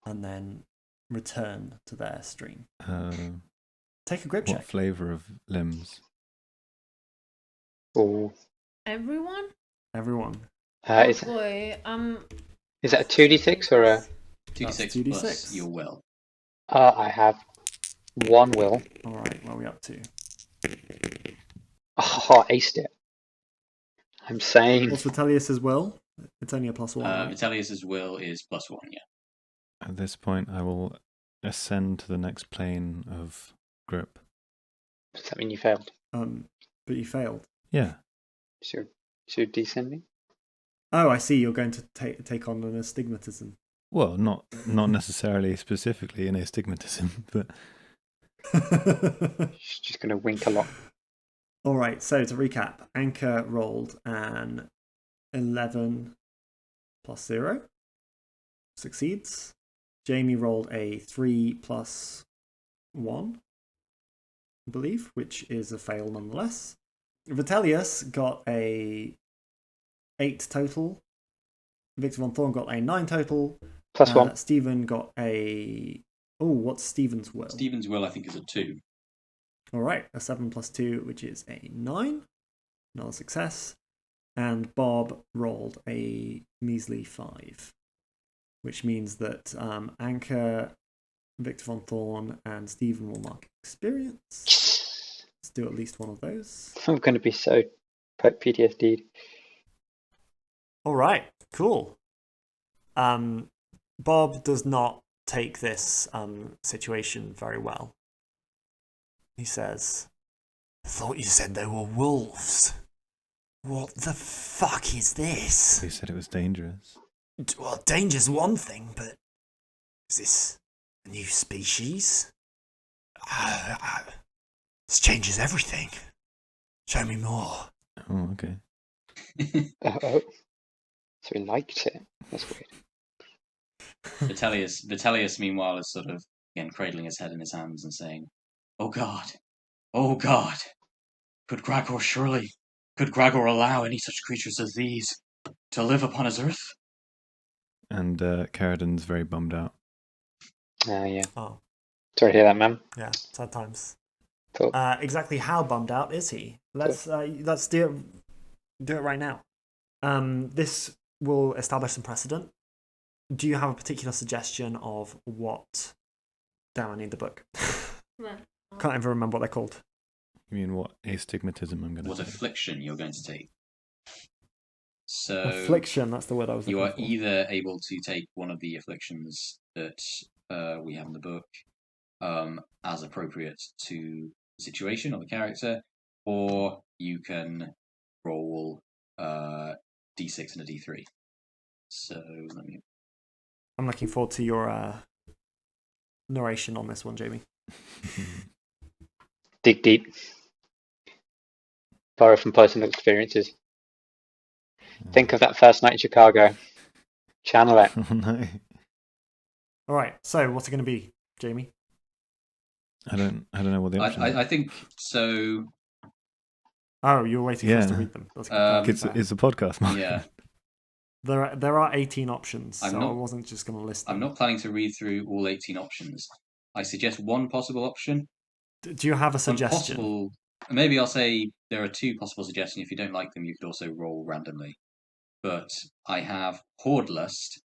[SPEAKER 1] and then return to their stream. Take a grip check.
[SPEAKER 3] What flavour of limbs?
[SPEAKER 4] Oh,
[SPEAKER 5] Everyone?
[SPEAKER 1] Everyone.
[SPEAKER 4] is
[SPEAKER 5] Boy,
[SPEAKER 4] is that a 2d6 or a?
[SPEAKER 2] 2d6 plus
[SPEAKER 1] 2d6.
[SPEAKER 2] your will.
[SPEAKER 4] I have one will.
[SPEAKER 1] All right, what are we up to?
[SPEAKER 4] Oh, aced it. I'm saying.
[SPEAKER 1] What's Vitellius's will? It's only a +1. Right?
[SPEAKER 2] Vitellius's will is +1, yeah.
[SPEAKER 3] At this point, I will ascend to the next plane of grip.
[SPEAKER 4] Does that mean you failed?
[SPEAKER 1] But you failed.
[SPEAKER 3] Yeah.
[SPEAKER 4] So you're descending?
[SPEAKER 1] Oh, I see. You're going to take on an astigmatism.
[SPEAKER 3] Well, not necessarily specifically an astigmatism, but
[SPEAKER 4] She's just going to wink a lot.
[SPEAKER 1] All right. So to recap, Anchor rolled an 11 plus 0, succeeds. Jamie rolled a 3 plus 1, I believe, which is a fail nonetheless. Vitellius got a 8 total. Victor Von Thorn got a 9 total.
[SPEAKER 4] +1.
[SPEAKER 1] Stephen got a... Oh, what's Stephen's will?
[SPEAKER 2] Stephen's will, I think, is a 2.
[SPEAKER 1] All right, a 7 plus 2, which is a 9. Another success. And Bob rolled a measly 5, which means that Anchor, Victor Von Thorn, and Stephen will mark experience. Let's do at least one of those.
[SPEAKER 4] I'm going to be so PTSD'd.
[SPEAKER 1] All right, cool. Bob does not take this situation very well. He says, "I thought you said they were wolves. What the fuck is this?
[SPEAKER 3] he said it was dangerous.
[SPEAKER 1] Well, danger's one thing, but is this a new species? This changes everything. Show me more."
[SPEAKER 3] Oh, okay.
[SPEAKER 4] Oh, so he liked it. That's weird.
[SPEAKER 2] Vitellius, meanwhile, is sort of, again, cradling his head in his hands and saying, "Oh God, oh God, could Gregor allow any such creatures as these to live upon his earth?"
[SPEAKER 3] And Carradin's very bummed out.
[SPEAKER 4] Yeah.
[SPEAKER 1] Oh,
[SPEAKER 4] Sorry to hear that, ma'am.
[SPEAKER 1] yeah, sad times.
[SPEAKER 4] Cool.
[SPEAKER 1] Exactly how bummed out is he? Let's do Do it right now. This will establish some precedent. Do you have a particular suggestion of what? Damn, I need the book.
[SPEAKER 5] Right.
[SPEAKER 1] Can't even remember what they're called.
[SPEAKER 3] You mean what astigmatism I'm going to
[SPEAKER 2] What
[SPEAKER 3] take?
[SPEAKER 2] affliction you're going to take. So
[SPEAKER 1] Affliction, that's the word I was
[SPEAKER 2] you
[SPEAKER 1] looking
[SPEAKER 2] are
[SPEAKER 1] for.
[SPEAKER 2] either able to take one of the afflictions that we have in the book as appropriate to the situation or the character, or you can roll d6 and a d3. So let me.
[SPEAKER 1] I'm looking forward to your narration on this one, Jamie.
[SPEAKER 4] Dig deep. Borrow from personal experiences. Think of that first night in Chicago. Channel it.
[SPEAKER 3] Oh, no.
[SPEAKER 1] All right. So, what's it going to be, Jamie?
[SPEAKER 3] I don't know what the option is.
[SPEAKER 2] I think so.
[SPEAKER 1] Oh, you're waiting for us to
[SPEAKER 3] Yeah.
[SPEAKER 1] read them. That's completely fair.
[SPEAKER 3] It's a podcast, Mark.
[SPEAKER 2] Yeah,
[SPEAKER 1] There are 18 options,
[SPEAKER 2] I'm
[SPEAKER 1] so
[SPEAKER 2] not-
[SPEAKER 1] I wasn't just going to list them.
[SPEAKER 2] I'm not planning to read through all 18 options. I suggest one possible option.
[SPEAKER 1] Do you have a
[SPEAKER 2] One
[SPEAKER 1] suggestion?
[SPEAKER 2] possible. Maybe I'll say there are two possible suggestions. If you don't like them, you could also roll randomly. But I have Horde Lust,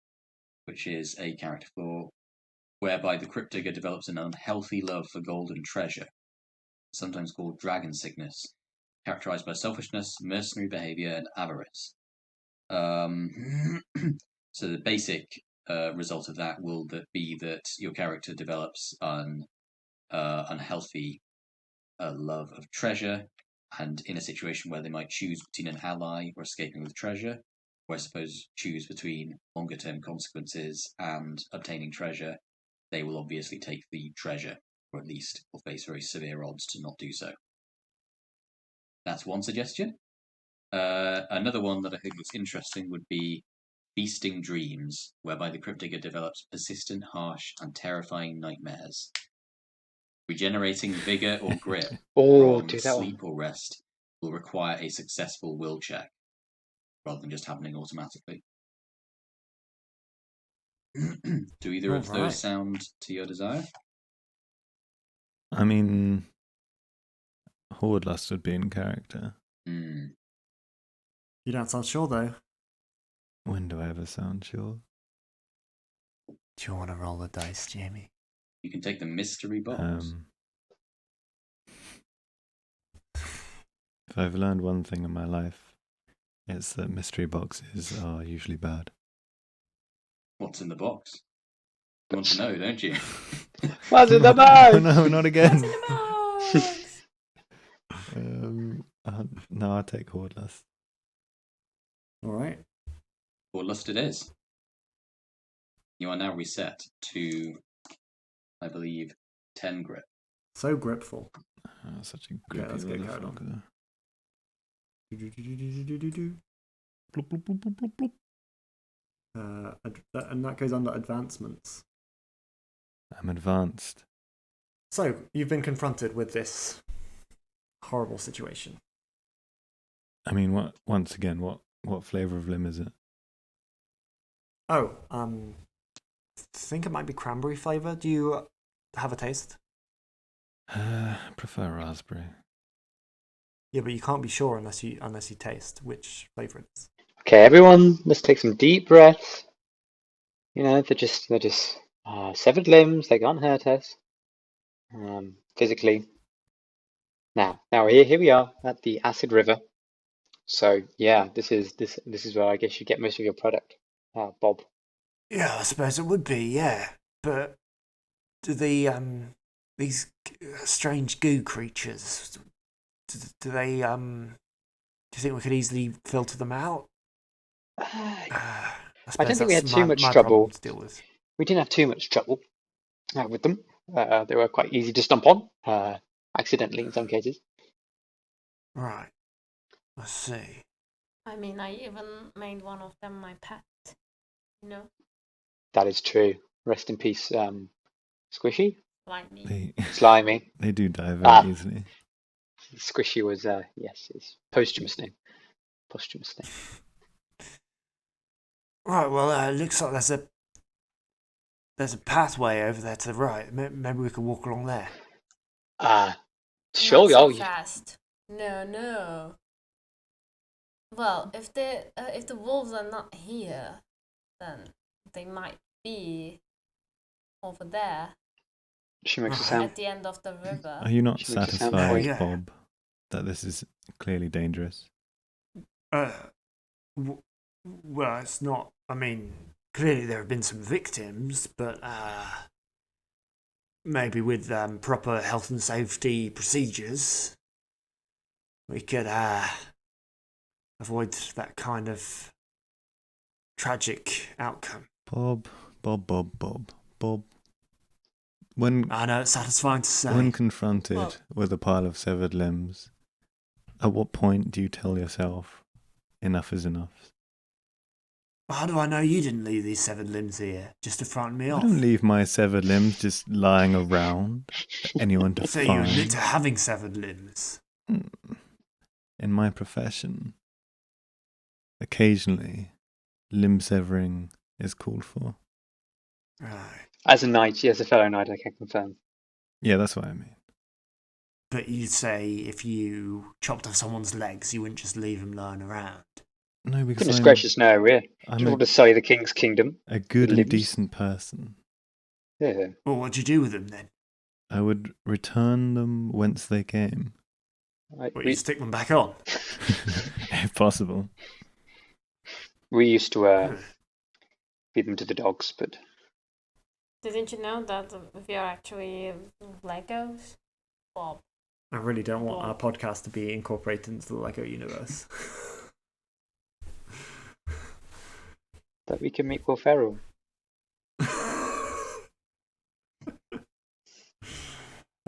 [SPEAKER 2] which is a character flaw whereby the Crypt Digger develops an unhealthy love for golden treasure, sometimes called dragon sickness, characterized by selfishness, mercenary behavior, and avarice. So the basic result of that will be that your character develops an unhealthy love of treasure, and in a situation where they might choose between an ally or escaping with treasure, or I suppose choose between longer term consequences and obtaining treasure, they will obviously take the treasure, or at least will face very severe odds to not do so. That's one suggestion. Another one that I think is interesting would be Feasting Dreams, whereby the Crypt Digger develops persistent, harsh, and terrifying nightmares. Regenerating vigor or grip
[SPEAKER 4] Oh,
[SPEAKER 2] from
[SPEAKER 4] do that one.
[SPEAKER 2] sleep or rest will require a successful will check, rather than just happening automatically. Do either of
[SPEAKER 1] Alright.
[SPEAKER 2] those sound to your desire?
[SPEAKER 3] I mean, Horde Lust would be in character.
[SPEAKER 2] Hmm.
[SPEAKER 1] You don't sound sure, though.
[SPEAKER 3] When do I ever sound sure?
[SPEAKER 6] Do you want to roll the dice, Jamie?
[SPEAKER 2] You can take the mystery box.
[SPEAKER 3] If I've learned one thing in my life, it's that mystery boxes are usually bad.
[SPEAKER 2] What's in the box? You want to know, don't you?
[SPEAKER 4] What's in the
[SPEAKER 3] Oh,
[SPEAKER 4] box?
[SPEAKER 3] no, not again.
[SPEAKER 5] Box!
[SPEAKER 3] No, I'll take Horde Lust.
[SPEAKER 1] All right.
[SPEAKER 2] Or lust it is. You are now reset to, I believe, 10 grip.
[SPEAKER 1] So gripful.
[SPEAKER 3] Oh, such a grippy
[SPEAKER 1] let's get carried on.
[SPEAKER 3] motherfucker.
[SPEAKER 1] Do-do-do-do-do-do-do-do.
[SPEAKER 3] Bloop, bloop, bloop, bloop, bloop, bloop.
[SPEAKER 1] And that goes under advancements.
[SPEAKER 3] I'm advanced.
[SPEAKER 1] So, you've been confronted with this horrible situation.
[SPEAKER 3] I mean, what flavor of limb is it?
[SPEAKER 1] Oh, think it might be cranberry flavour. Do you have a taste?
[SPEAKER 3] I prefer raspberry.
[SPEAKER 1] Yeah, but you can't be sure unless you taste which flavour it is.
[SPEAKER 4] Okay, everyone, let's take some deep breaths. You know, they're just severed limbs. They can't hurt us physically. Now here we are at the Acid River. So yeah, this is where I guess you get most of your product, Bob.
[SPEAKER 6] Yeah, I suppose it would be, yeah. But do these strange goo creatures, do they, do you think we could easily filter them out?
[SPEAKER 4] I
[SPEAKER 6] I
[SPEAKER 4] don't think we had
[SPEAKER 6] that's
[SPEAKER 4] too much
[SPEAKER 6] my
[SPEAKER 4] trouble.
[SPEAKER 6] problem to deal with.
[SPEAKER 4] We didn't have too much trouble with them. They were quite easy to stomp on, accidentally in some cases.
[SPEAKER 6] Right. I see.
[SPEAKER 5] I mean, I even made one of them my pet. You know,
[SPEAKER 4] That is true. Rest in peace, Squishy,
[SPEAKER 5] like me.
[SPEAKER 4] Slimy.
[SPEAKER 3] They do die very easily.
[SPEAKER 4] Squishy was yes, his posthumous name.
[SPEAKER 6] Right, well, it looks like there's a pathway over there to the right. Maybe we could walk along there.
[SPEAKER 4] Sure,
[SPEAKER 5] Not so
[SPEAKER 4] oh,
[SPEAKER 5] fast. No. Well, if the wolves are not here, then they might be over there
[SPEAKER 4] She makes a
[SPEAKER 6] Right.
[SPEAKER 4] sound.
[SPEAKER 5] at the end of the river.
[SPEAKER 3] Are you not
[SPEAKER 4] She makes a sound
[SPEAKER 3] satisfied,
[SPEAKER 6] point. Yeah.
[SPEAKER 3] Bob, that this is clearly dangerous?
[SPEAKER 6] Well, it's not. I mean, clearly there have been some victims, but maybe with proper health and safety procedures, we could avoid that kind of tragic outcome.
[SPEAKER 3] Bob. When
[SPEAKER 6] I know it's satisfying to say.
[SPEAKER 3] when confronted
[SPEAKER 5] Well-
[SPEAKER 3] with a pile of severed limbs, at what point do you tell yourself enough is enough?
[SPEAKER 6] How do I know you didn't leave these severed limbs here just to frighten me
[SPEAKER 3] I
[SPEAKER 6] off?
[SPEAKER 3] don't leave my severed limbs just lying around for anyone to
[SPEAKER 6] So you admit
[SPEAKER 3] find.
[SPEAKER 6] to having severed limbs.
[SPEAKER 3] In my profession, occasionally, limb severing is called for.
[SPEAKER 6] Right.
[SPEAKER 4] As a knight, yes, a fellow knight, I can confirm.
[SPEAKER 3] Yeah, that's what I mean.
[SPEAKER 6] But you'd say if you chopped off someone's legs, you wouldn't just leave them lying around.
[SPEAKER 3] No, because
[SPEAKER 4] Goodness gracious, no, we just
[SPEAKER 3] I'm
[SPEAKER 4] want to sully the king's kingdom.
[SPEAKER 3] a good and
[SPEAKER 4] limbs.
[SPEAKER 3] decent person.
[SPEAKER 4] Yeah.
[SPEAKER 6] Well, what'd you do with them then?
[SPEAKER 3] I would return them whence they came,
[SPEAKER 6] Well, you stick them back on.
[SPEAKER 3] if possible.
[SPEAKER 4] we used to feed them to the dogs, but
[SPEAKER 5] Didn't you know that we are actually Legos? Bob.
[SPEAKER 1] I really don't want our podcast to be incorporated into the Lego universe.
[SPEAKER 4] that we can make Will Ferrell.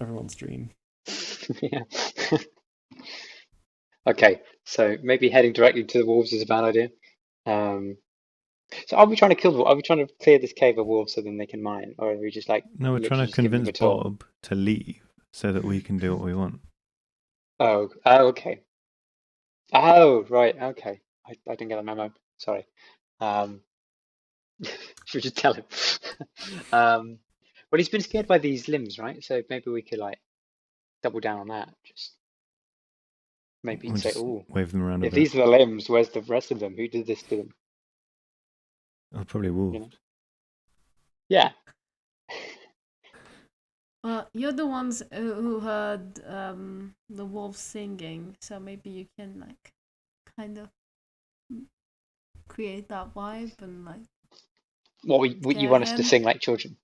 [SPEAKER 1] Everyone's dream.
[SPEAKER 4] Yeah. Okay, so maybe heading directly to the wolves is a bad idea. So are we trying to kill the? Are we trying to clear this cave of wolves so then they can mine, or are we just like?
[SPEAKER 3] No, we're
[SPEAKER 4] literally
[SPEAKER 3] trying to
[SPEAKER 4] just giving them
[SPEAKER 3] convince
[SPEAKER 4] a tour?
[SPEAKER 3] Bob to leave so that we can do what we want.
[SPEAKER 4] Oh, okay. Oh, right, okay. I didn't get a memo. Sorry. Should we just tell him? Well, he's been scared by these limbs, right? So maybe we could like double down on that. Just maybe
[SPEAKER 3] We'll
[SPEAKER 4] say,
[SPEAKER 3] just
[SPEAKER 4] "Oh,
[SPEAKER 3] wave them around a
[SPEAKER 4] if
[SPEAKER 3] bit.
[SPEAKER 4] these are the limbs, where's the rest of them? Who did this to them?"
[SPEAKER 3] Oh, probably wolves.
[SPEAKER 4] You know? Yeah.
[SPEAKER 5] Well, you're the ones who heard the wolves singing, so maybe you can like kind of create that vibe and like
[SPEAKER 4] What you want us to
[SPEAKER 5] him.
[SPEAKER 4] sing like children?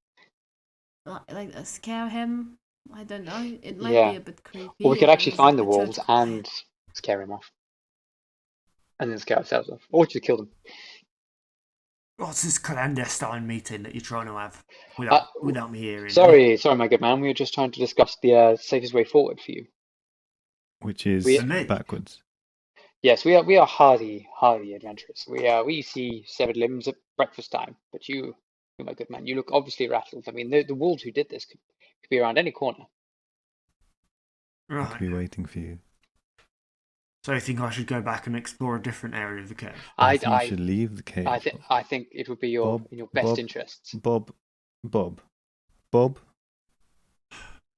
[SPEAKER 5] Scare him. I don't know. It might
[SPEAKER 4] Yeah.
[SPEAKER 5] be a bit creepy.
[SPEAKER 4] Or we could
[SPEAKER 5] and
[SPEAKER 4] actually
[SPEAKER 5] he's
[SPEAKER 4] find
[SPEAKER 5] a
[SPEAKER 4] the
[SPEAKER 5] bit
[SPEAKER 4] wolves and scare him off, and then scare ourselves off, or just kill them.
[SPEAKER 6] What's this clandestine meeting that you're trying to have without me hearing?
[SPEAKER 4] Sorry, my good man. We were just trying to discuss the safest way forward for you.
[SPEAKER 3] Which is
[SPEAKER 4] We-
[SPEAKER 3] backwards.
[SPEAKER 4] Yes, we are hardy adventurers. We see severed limbs at breakfast time, but you, my good man, you look obviously rattled. I mean, the wolves who did this could be around any corner.
[SPEAKER 3] I could
[SPEAKER 6] Right.
[SPEAKER 3] be waiting for you.
[SPEAKER 6] So you think I should go back and explore a different area of the cave?
[SPEAKER 3] I think you should leave the cave.
[SPEAKER 4] I think it would be
[SPEAKER 3] Bob,
[SPEAKER 4] in your best
[SPEAKER 3] Bob,
[SPEAKER 4] interests.
[SPEAKER 3] Bob.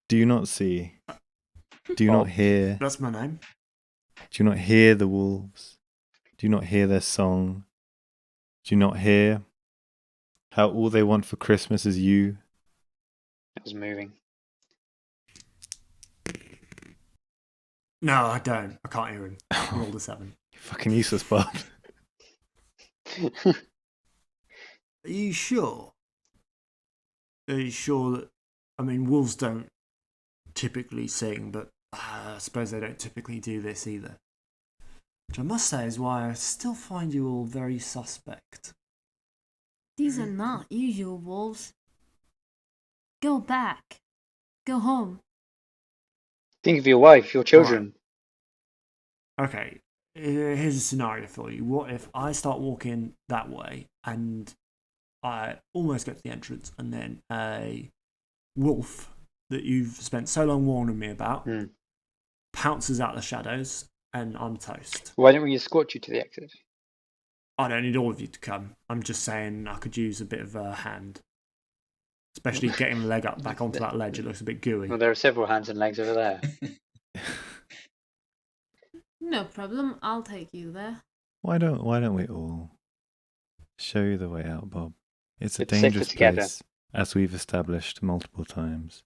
[SPEAKER 3] Do you not see? Do you
[SPEAKER 4] Bob.
[SPEAKER 3] not hear?
[SPEAKER 6] That's my name.
[SPEAKER 3] Do you not hear the wolves? Do you not hear their song? Do you not hear how all they want for Christmas is you?
[SPEAKER 4] It was moving.
[SPEAKER 6] No, I don't. I can't hear him. I rolled a 7.
[SPEAKER 3] You fucking useless, Bob.
[SPEAKER 6] Are you sure? Are you sure that? I mean, wolves don't typically sing, but I suppose they don't typically do this either. Which I must say is why I still find you all very suspect.
[SPEAKER 5] These are not usual wolves. Go back. Go home.
[SPEAKER 4] Think of your wife, your children.
[SPEAKER 6] Okay, here's a scenario for you. What if I start walking that way and I almost get to the entrance and then a wolf that you've spent so long warning me about pounces out the shadows and I'm toast?
[SPEAKER 4] Why don't we escort you to the exit?
[SPEAKER 6] I don't need all of you to come. I'm just saying I could use a bit of a hand. Especially getting the leg up back onto that ledge. It looks a bit gooey.
[SPEAKER 4] Well, there are several hands and legs over there.
[SPEAKER 5] No problem. I'll take you there.
[SPEAKER 3] Why don't we all show you the way out, Bob? It's a
[SPEAKER 4] It's safer
[SPEAKER 3] dangerous
[SPEAKER 4] together.
[SPEAKER 3] place, as we've established multiple times.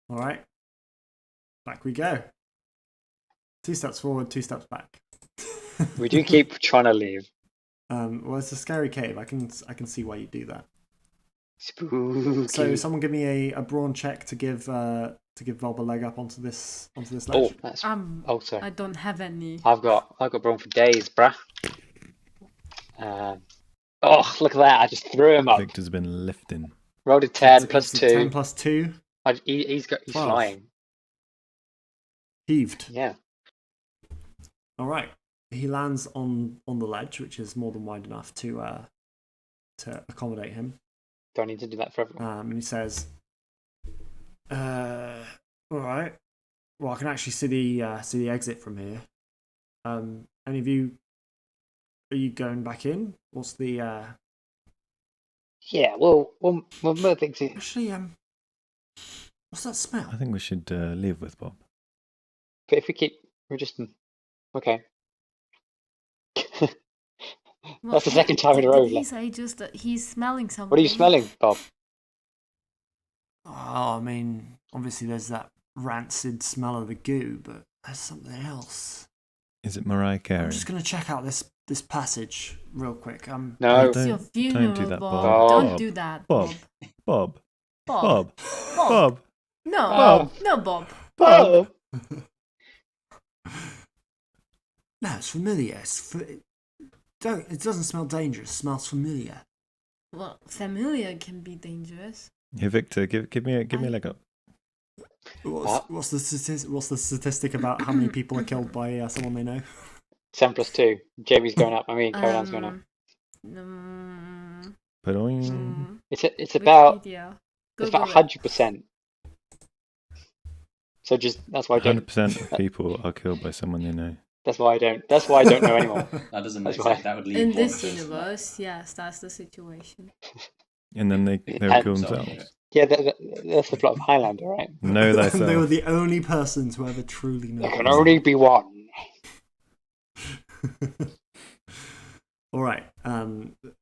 [SPEAKER 1] All right. Back we go. 2 steps forward, 2 steps back.
[SPEAKER 4] We do keep trying to leave.
[SPEAKER 1] Well, it's a scary cave. I can see why you do that.
[SPEAKER 4] Spooky.
[SPEAKER 1] So, someone give me a brawn check to give Bob a leg up onto this ledge.
[SPEAKER 4] Oh, that's. Sorry.
[SPEAKER 5] I don't have any.
[SPEAKER 4] I've got brawn for days, bruh. Oh, look at that! I just threw him up.
[SPEAKER 3] Victor's been lifting.
[SPEAKER 4] Rolled a 10
[SPEAKER 1] It's
[SPEAKER 4] plus
[SPEAKER 1] a
[SPEAKER 4] 2.
[SPEAKER 1] 10 plus 2.
[SPEAKER 4] He's
[SPEAKER 1] 12.
[SPEAKER 4] flying.
[SPEAKER 1] Heaved.
[SPEAKER 4] Yeah.
[SPEAKER 1] All right. He lands on the ledge, which is more than wide enough to accommodate him.
[SPEAKER 4] Don't need to do that for everyone.
[SPEAKER 1] And he says, "All right. Well, I can actually see the exit from here. Any of you? Are you going back in? What's the?
[SPEAKER 4] Yeah. Well, more things.
[SPEAKER 1] Actually, what's that smell?
[SPEAKER 3] I think we should leave with Bob.
[SPEAKER 4] But if we keep resisting, okay. That's the second time in a row.
[SPEAKER 5] Did he say just that he's smelling something?
[SPEAKER 4] What are you smelling, Bob?
[SPEAKER 1] Oh, I mean, obviously there's that rancid smell of the goo, but there's something else.
[SPEAKER 3] Is it Mariah Carey?
[SPEAKER 1] I'm just gonna check out this passage real quick.
[SPEAKER 4] No.
[SPEAKER 5] It's your funeral,
[SPEAKER 3] do that,
[SPEAKER 5] Bob.
[SPEAKER 3] Bob.
[SPEAKER 5] Don't
[SPEAKER 3] Bob.
[SPEAKER 5] do that,
[SPEAKER 3] Bob.
[SPEAKER 5] Bob.
[SPEAKER 3] Bob.
[SPEAKER 5] Bob.
[SPEAKER 3] Bob.
[SPEAKER 5] No.
[SPEAKER 3] Bob.
[SPEAKER 5] No, Bob.
[SPEAKER 4] Bob.
[SPEAKER 1] No, it's familiar. It doesn't smell dangerous. It smells familiar.
[SPEAKER 5] Well, familiar can be dangerous.
[SPEAKER 3] Hey, Victor, give me a leg up.
[SPEAKER 1] What's the statistic about how many people are killed by someone they know?
[SPEAKER 4] 7 plus 2. Jamie's going up. I mean, Caroline's going up.
[SPEAKER 3] Ba-doing.
[SPEAKER 4] It's about
[SPEAKER 5] Wikipedia.
[SPEAKER 4] it's about
[SPEAKER 5] Google it.
[SPEAKER 4] 100%. So that's why I don't.
[SPEAKER 3] 100% of people are killed by someone they know.
[SPEAKER 4] That's why I don't know anymore.
[SPEAKER 2] That doesn't
[SPEAKER 4] That's
[SPEAKER 2] make
[SPEAKER 4] why.
[SPEAKER 2] sense. That would leave
[SPEAKER 5] In
[SPEAKER 2] one
[SPEAKER 5] this
[SPEAKER 2] person.
[SPEAKER 5] universe, yes, that's the situation.
[SPEAKER 3] And then they
[SPEAKER 4] And-
[SPEAKER 3] kill
[SPEAKER 2] Sorry.
[SPEAKER 3] themselves.
[SPEAKER 4] Yeah, that's the plot of Highlander, right?
[SPEAKER 3] Know
[SPEAKER 1] They were
[SPEAKER 3] thyself.
[SPEAKER 1] the only person to ever truly know.
[SPEAKER 4] There can only be one.
[SPEAKER 1] All right.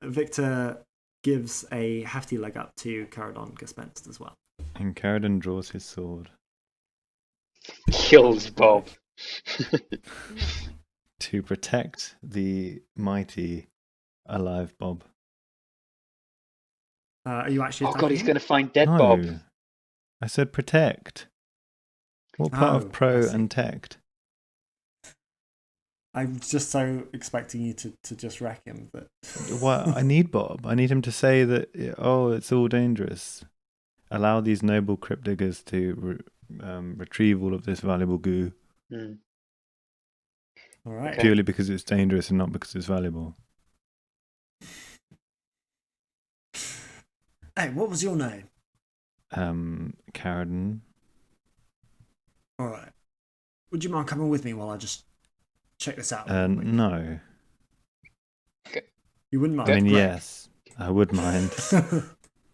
[SPEAKER 1] Victor gives a hefty leg up to Caradon Gespenst as well.
[SPEAKER 3] And Caradon draws his sword
[SPEAKER 4] Kills Bob.
[SPEAKER 3] to protect the mighty alive Bob.
[SPEAKER 1] Are you actually?
[SPEAKER 4] Oh god, he's
[SPEAKER 1] attacking
[SPEAKER 4] going to find dead
[SPEAKER 3] No,
[SPEAKER 4] Bob.
[SPEAKER 3] I said protect. What part
[SPEAKER 1] Oh,
[SPEAKER 3] of pro
[SPEAKER 1] I see.
[SPEAKER 3] and tect?
[SPEAKER 1] I'm just so expecting you to just wreck him, but
[SPEAKER 3] What I need Bob. I need him to say that. Oh, it's all dangerous. Allow these noble crypt diggers to retrieve all of this valuable goo
[SPEAKER 4] Hmm.
[SPEAKER 1] all right.
[SPEAKER 4] Okay.
[SPEAKER 3] purely because it's dangerous and not because it's valuable.
[SPEAKER 1] Hey, what was your name?
[SPEAKER 3] Caradon.
[SPEAKER 1] All right. Would you mind coming with me while I just check this out? real quick?
[SPEAKER 3] No.
[SPEAKER 1] You wouldn't mind.
[SPEAKER 3] I mean,
[SPEAKER 1] Great.
[SPEAKER 3] yes, I would mind.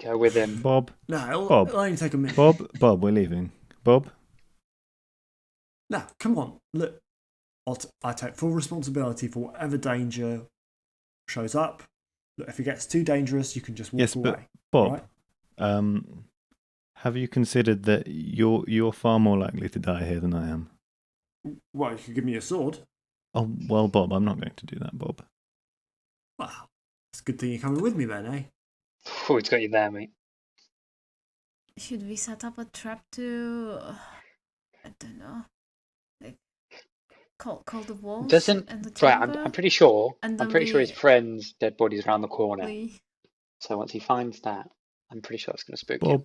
[SPEAKER 4] Go with him.
[SPEAKER 3] Bob,
[SPEAKER 1] No,
[SPEAKER 3] Bob.
[SPEAKER 1] it'll only take a minute.
[SPEAKER 3] Bob, we're leaving. Bob,
[SPEAKER 1] No, come on. Look, I take full responsibility for whatever danger shows up. Look, if it gets too dangerous, you can just walk
[SPEAKER 3] Yes, but
[SPEAKER 1] away.
[SPEAKER 3] Bob,
[SPEAKER 1] Right?
[SPEAKER 3] have you considered that you're far more likely to die here than I am?
[SPEAKER 1] Well, you could give me a sword.
[SPEAKER 3] Oh well, Bob, I'm not going to do that, Bob.
[SPEAKER 1] Wow, it's a good thing you're coming with me then, eh?
[SPEAKER 4] Oh, it's got you there, mate.
[SPEAKER 5] Should we set up a trap to, I don't know, like call the walls
[SPEAKER 4] Doesn't
[SPEAKER 5] and the
[SPEAKER 4] right?
[SPEAKER 5] chamber?
[SPEAKER 4] I'm pretty sure.
[SPEAKER 5] And
[SPEAKER 4] I'm
[SPEAKER 5] then
[SPEAKER 4] pretty sure his
[SPEAKER 5] we-
[SPEAKER 4] friend's dead body's around the corner.
[SPEAKER 5] We-
[SPEAKER 4] So once he finds that, I'm pretty sure it's going to spook him.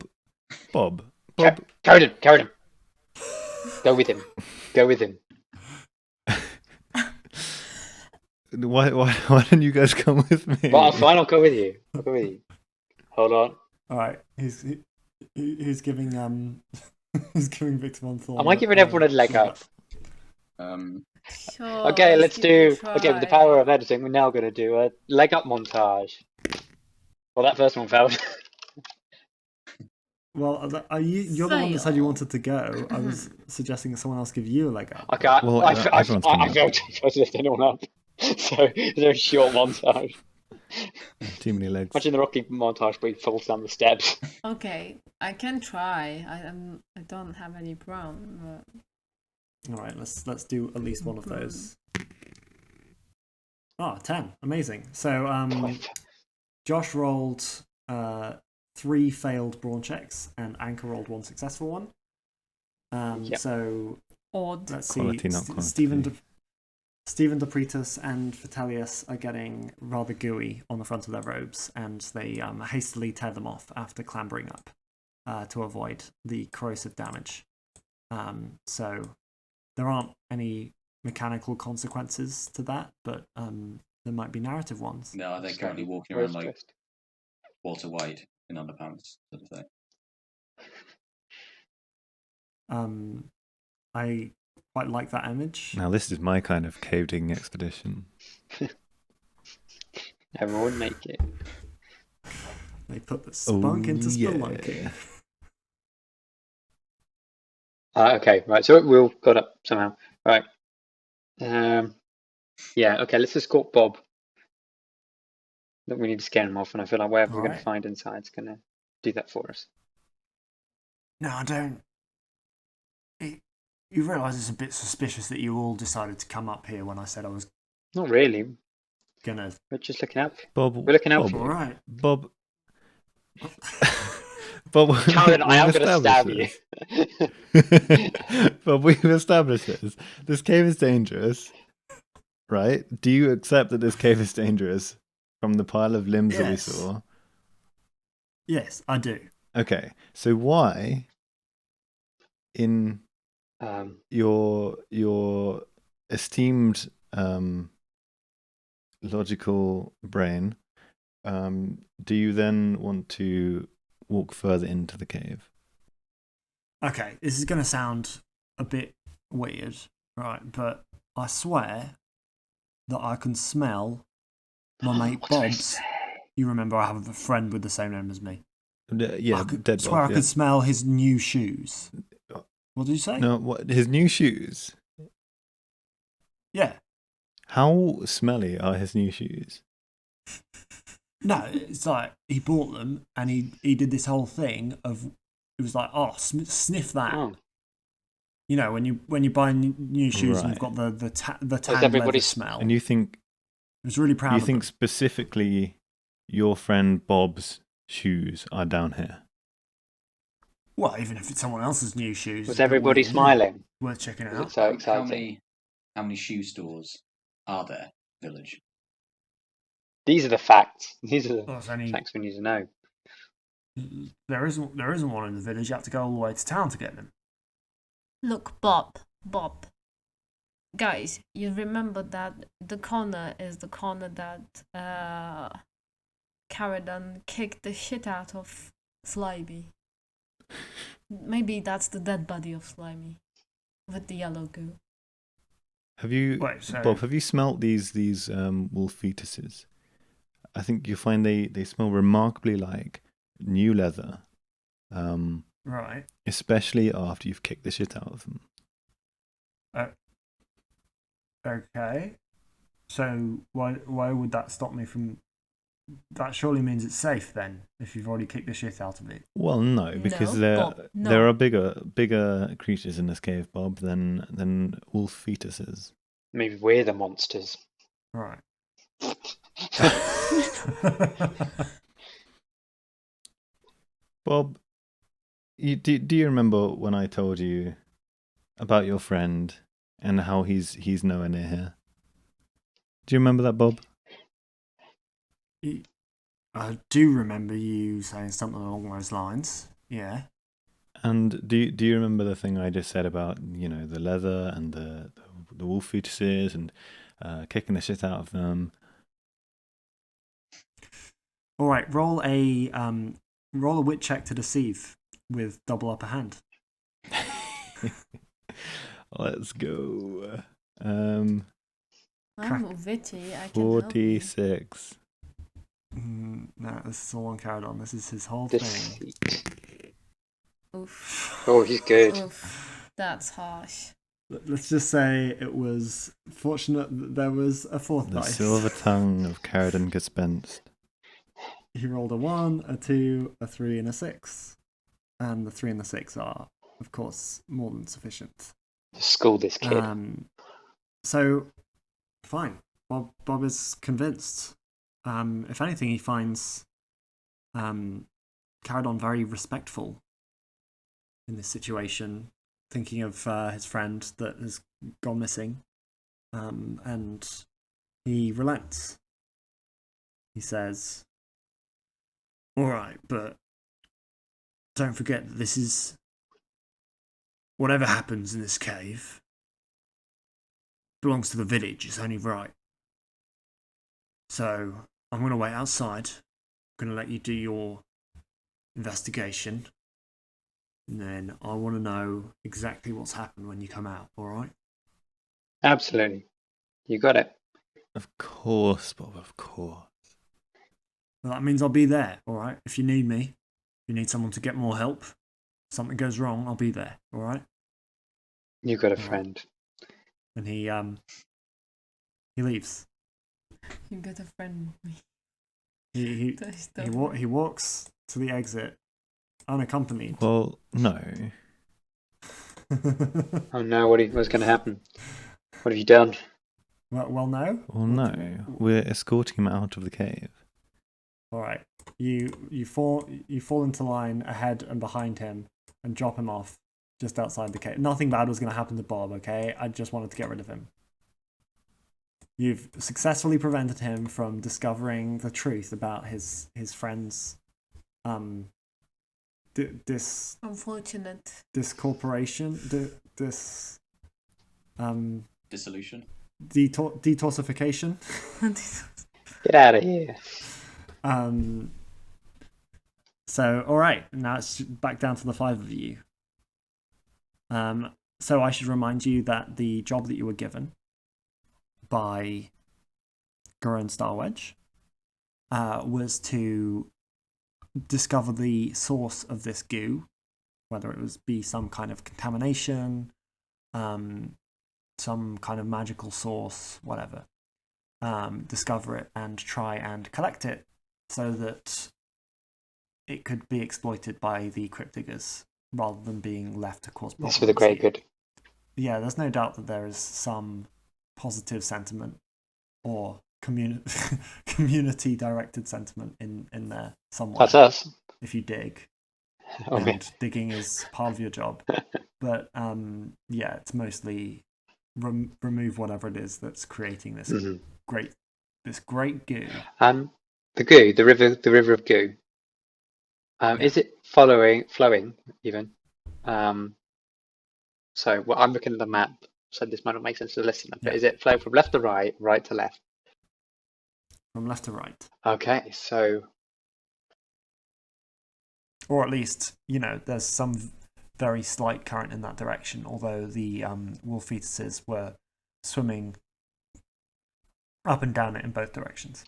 [SPEAKER 3] Bob.
[SPEAKER 4] Carry him. Go with him. Go with him.
[SPEAKER 3] Why don't you guys come with me?
[SPEAKER 4] Well, fine. I'll go with you. Hold on.
[SPEAKER 1] All right, he's giving he's giving Victor Von Thorn.
[SPEAKER 4] Am I giving everyone a leg up?
[SPEAKER 5] Sure,
[SPEAKER 4] Okay, let's
[SPEAKER 5] give it
[SPEAKER 4] do.
[SPEAKER 5] a
[SPEAKER 4] Okay, with the
[SPEAKER 5] try.
[SPEAKER 4] power of editing, we're now going to do a leg up montage. Well, that first one failed.
[SPEAKER 1] Well, you're the one that said you
[SPEAKER 5] Fail.
[SPEAKER 1] wanted to go. I was suggesting that someone else give you a leg up.
[SPEAKER 4] Okay,
[SPEAKER 3] Well,
[SPEAKER 4] I
[SPEAKER 3] everyone's coming
[SPEAKER 4] failed to lift anyone up. So it's a very short montage.
[SPEAKER 3] Too many legs.
[SPEAKER 4] Imagine the Rocky montage where he falls down the steps.
[SPEAKER 5] Okay, I can try. I don't have any brown,
[SPEAKER 1] All right, let's do at least one of those. 10. Amazing. So Josh rolled 3 failed brawn checks, and Anchor rolled 1 successful one.
[SPEAKER 4] Yep.
[SPEAKER 1] So
[SPEAKER 5] odd.
[SPEAKER 1] let's
[SPEAKER 3] Quality,
[SPEAKER 1] see.
[SPEAKER 3] not quantity.
[SPEAKER 1] Stephen Depretis and Vitellius are getting rather gooey on the front of their robes, and they hastily tear them off after clambering up to avoid the corrosive damage. So there aren't any mechanical consequences to that, but there might be narrative ones.
[SPEAKER 2] No, they're currently walking
[SPEAKER 4] Rose
[SPEAKER 2] around like
[SPEAKER 4] twist.
[SPEAKER 2] Walter White in underpants, sort of thing.
[SPEAKER 1] I quite like that image.
[SPEAKER 3] Now this is my kind of cave digging expedition.
[SPEAKER 4] Everyone make it.
[SPEAKER 1] They put the spunk into spelunking.
[SPEAKER 4] Okay, right. So we'll got up somehow. Right. Yeah. Okay. Let's escort Bob. Look, we need to scare him off, and I feel like whatever we're going to
[SPEAKER 1] Alright.
[SPEAKER 4] find inside is going to do that for us.
[SPEAKER 6] No, I don't. You realise it's a bit suspicious that you all decided to come up here when I said I was
[SPEAKER 4] Not really.
[SPEAKER 6] gonna.
[SPEAKER 4] We're just looking out.
[SPEAKER 3] Bob,
[SPEAKER 4] We're looking out
[SPEAKER 3] Bob,
[SPEAKER 4] for you.
[SPEAKER 6] All right.
[SPEAKER 3] Bob, Bob,
[SPEAKER 4] Karen, I am
[SPEAKER 3] we've
[SPEAKER 4] going to stab you.
[SPEAKER 3] established this. Bob, we've established this. This cave is dangerous, right? Do you accept that this cave is dangerous from the pile of limbs that we
[SPEAKER 6] Yes.
[SPEAKER 3] saw?
[SPEAKER 6] Yes, I do.
[SPEAKER 3] Okay, so why, in your esteemed logical brain, do you then want to walk further into the cave?
[SPEAKER 6] Okay, this is gonna sound a bit weird, right? But I swear that I can smell my mate
[SPEAKER 4] What did I
[SPEAKER 6] Bob's.
[SPEAKER 4] say?
[SPEAKER 6] You remember I have a friend with the same name as me.
[SPEAKER 3] Yeah,
[SPEAKER 6] I could
[SPEAKER 3] dead
[SPEAKER 6] swear
[SPEAKER 3] Bob.
[SPEAKER 6] I could smell his new shoes.
[SPEAKER 3] Yeah.
[SPEAKER 6] What did you say?
[SPEAKER 3] No, what, his new shoes?
[SPEAKER 6] Yeah.
[SPEAKER 3] How smelly are his new shoes?
[SPEAKER 6] No, it's like he bought them and he did this whole thing of it was like, oh, sniff that.
[SPEAKER 4] Oh.
[SPEAKER 6] You know, when you buy new shoes and
[SPEAKER 3] Right.
[SPEAKER 6] you've got the tan
[SPEAKER 4] everybody
[SPEAKER 6] leather smell.
[SPEAKER 3] And you think
[SPEAKER 6] I was really proud
[SPEAKER 3] you
[SPEAKER 6] of
[SPEAKER 3] think
[SPEAKER 6] them.
[SPEAKER 3] specifically your friend Bob's shoes are down here?
[SPEAKER 6] Well, even if it's someone else's new shoes.
[SPEAKER 4] Was
[SPEAKER 6] it's a bit
[SPEAKER 4] everybody
[SPEAKER 6] weird, isn't it?
[SPEAKER 4] smiling?
[SPEAKER 6] Worth checking
[SPEAKER 4] Was
[SPEAKER 6] out.
[SPEAKER 4] it so exciting?
[SPEAKER 2] How many shoe stores are there, village?
[SPEAKER 4] These are the facts. These are the
[SPEAKER 6] Well, it's only,
[SPEAKER 4] facts we need to know.
[SPEAKER 6] there isn't one in the village. You have to go all the way to town to get them.
[SPEAKER 5] Look, Bob. Guys, you remember that the corner is the corner that Caradon kicked the shit out of Slimy. Maybe that's the dead body of Slimy with the yellow goo.
[SPEAKER 3] Have you,
[SPEAKER 6] Wait, so
[SPEAKER 3] Bob? Have you smelt these wolf fetuses? I think you find they smell remarkably like new leather,
[SPEAKER 6] right.
[SPEAKER 3] especially after you've kicked the shit out of them.
[SPEAKER 6] Okay. So why would that stop me from? That surely means it's safe then, if you've already kicked the shit out of it.
[SPEAKER 3] Well, no, because
[SPEAKER 5] No, Bob, no.
[SPEAKER 3] there are bigger creatures in this cave, Bob, than wolf fetuses.
[SPEAKER 4] Maybe we're the monsters.
[SPEAKER 6] Right.
[SPEAKER 3] Bob, do you remember when I told you about your friend and how he's nowhere near here? Do you remember that, Bob?
[SPEAKER 6] I do remember you saying something along those lines. Yeah.
[SPEAKER 3] And do you remember the thing I just said about, the leather and the wolf fetuses and kicking the shit out of them?
[SPEAKER 6] All right. Roll a wit check to deceive with double upper hand.
[SPEAKER 3] Let's go.
[SPEAKER 5] I'm witty, I can help you.
[SPEAKER 3] 46.
[SPEAKER 6] No, this is all on Caradon. This is his whole thing.
[SPEAKER 4] Deceit.
[SPEAKER 5] Oof.
[SPEAKER 4] Oh, he's good.
[SPEAKER 5] Oof. That's harsh.
[SPEAKER 1] let's just say it was fortunate that there was a fourth
[SPEAKER 3] The
[SPEAKER 1] dice.
[SPEAKER 3] silver tongue of Caradon Gespenst.
[SPEAKER 1] He rolled a 1, a 2, a 3, and a 6. And the 3 and the 6 are, of course, more than sufficient.
[SPEAKER 4] To school this kid.
[SPEAKER 1] So, fine. Bob is convinced. If anything, he finds Caradon very respectful in this situation, thinking of his friend that has gone missing. And he relents. He says, "All right, but don't forget that this is... whatever happens in this cave belongs to the village. It's only right. So I'm going to wait outside. I'm going to let you do your investigation. And then I want to know exactly what's happened when you come out, all right?"
[SPEAKER 4] Absolutely. You got it.
[SPEAKER 3] Of course, Bob, of course.
[SPEAKER 1] Well, that means I'll be there, all right? If you need me, if you need someone to get more help, something goes wrong, I'll be there, all right?
[SPEAKER 4] You got a
[SPEAKER 1] All right.
[SPEAKER 4] friend.
[SPEAKER 1] And he leaves.
[SPEAKER 5] You got a friend with me.
[SPEAKER 1] He walks to the exit unaccompanied.
[SPEAKER 3] Well, no.
[SPEAKER 4] Oh no, what's going to happen? What have you done?
[SPEAKER 1] Well, no.
[SPEAKER 3] Well, no. We're escorting him out of the cave.
[SPEAKER 1] All right. You fall into line ahead and behind him and drop him off just outside the cave. Nothing bad was going to happen to Bob, okay? I just wanted to get rid of him. You've successfully prevented him from discovering the truth about his friend's
[SPEAKER 5] unfortunate
[SPEAKER 1] corporation,
[SPEAKER 2] Dissolution.
[SPEAKER 1] detoxification.
[SPEAKER 4] Get out of here.
[SPEAKER 1] So, all right, now it's back down to the 5 of you. So I should remind you that the job that you were given by Goran Starwedge was to discover the source of this goo, whether it was be some kind of contamination, some kind of magical source, whatever. Discover it and try and collect it so that it could be exploited by the crypt diggers rather than being left to cause problems.
[SPEAKER 4] It's for the great good.
[SPEAKER 1] Yeah, there's no doubt that there is some positive sentiment or community directed sentiment in there somewhere.
[SPEAKER 4] That's us.
[SPEAKER 1] If you dig.
[SPEAKER 4] Okay.
[SPEAKER 1] And digging is part of your job. But yeah, it's mostly remove whatever it is that's creating this great goo.
[SPEAKER 4] The goo, the river of goo. Is it flowing even? So well, I'm looking at the map, so this might not make sense to the listener, but is it flowing from left to right, right to left?
[SPEAKER 1] From left to right.
[SPEAKER 4] Okay, so...
[SPEAKER 1] Or at least, there's some very slight current in that direction, although the wolf fetuses were swimming up and down it in both directions.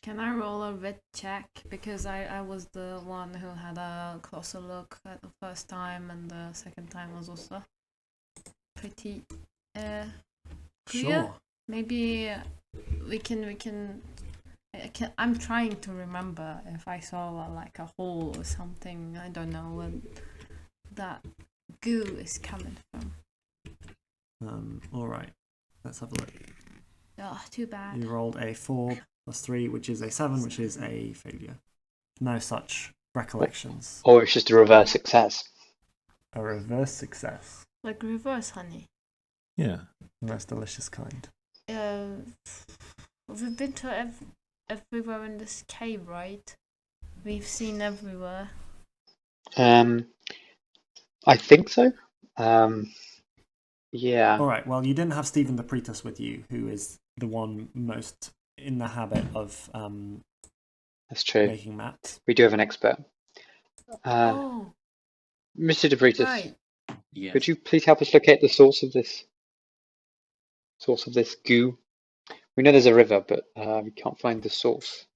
[SPEAKER 5] Can I roll a vet check? Because I was the one who had a closer look at the first time, and the second time was also pretty clear.
[SPEAKER 1] Sure.
[SPEAKER 5] Maybe we can. I'm trying to remember if I saw like a hole or something. I don't know where that goo is coming from.
[SPEAKER 1] All right. Let's have a look.
[SPEAKER 5] Oh, too bad.
[SPEAKER 1] You rolled a 4 plus 3, which is a 7, which is a failure. No such recollections.
[SPEAKER 4] Or it's just a reverse success.
[SPEAKER 1] A reverse success.
[SPEAKER 5] Like reverse honey.
[SPEAKER 3] Yeah.
[SPEAKER 1] The most delicious kind.
[SPEAKER 5] We've been to everywhere in this cave, right? We've seen everywhere.
[SPEAKER 4] I think so. Yeah.
[SPEAKER 1] All right. Well, you didn't have Stephen the Pretus with you, who is the one most in the habit of
[SPEAKER 4] That's true.
[SPEAKER 1] making maps.
[SPEAKER 4] We do have an expert.
[SPEAKER 5] Oh,
[SPEAKER 4] Mr. De Pretus,
[SPEAKER 5] right.
[SPEAKER 2] Yes.
[SPEAKER 4] could you please help us locate the source of this goo? We know there's a river, but we can't find the source.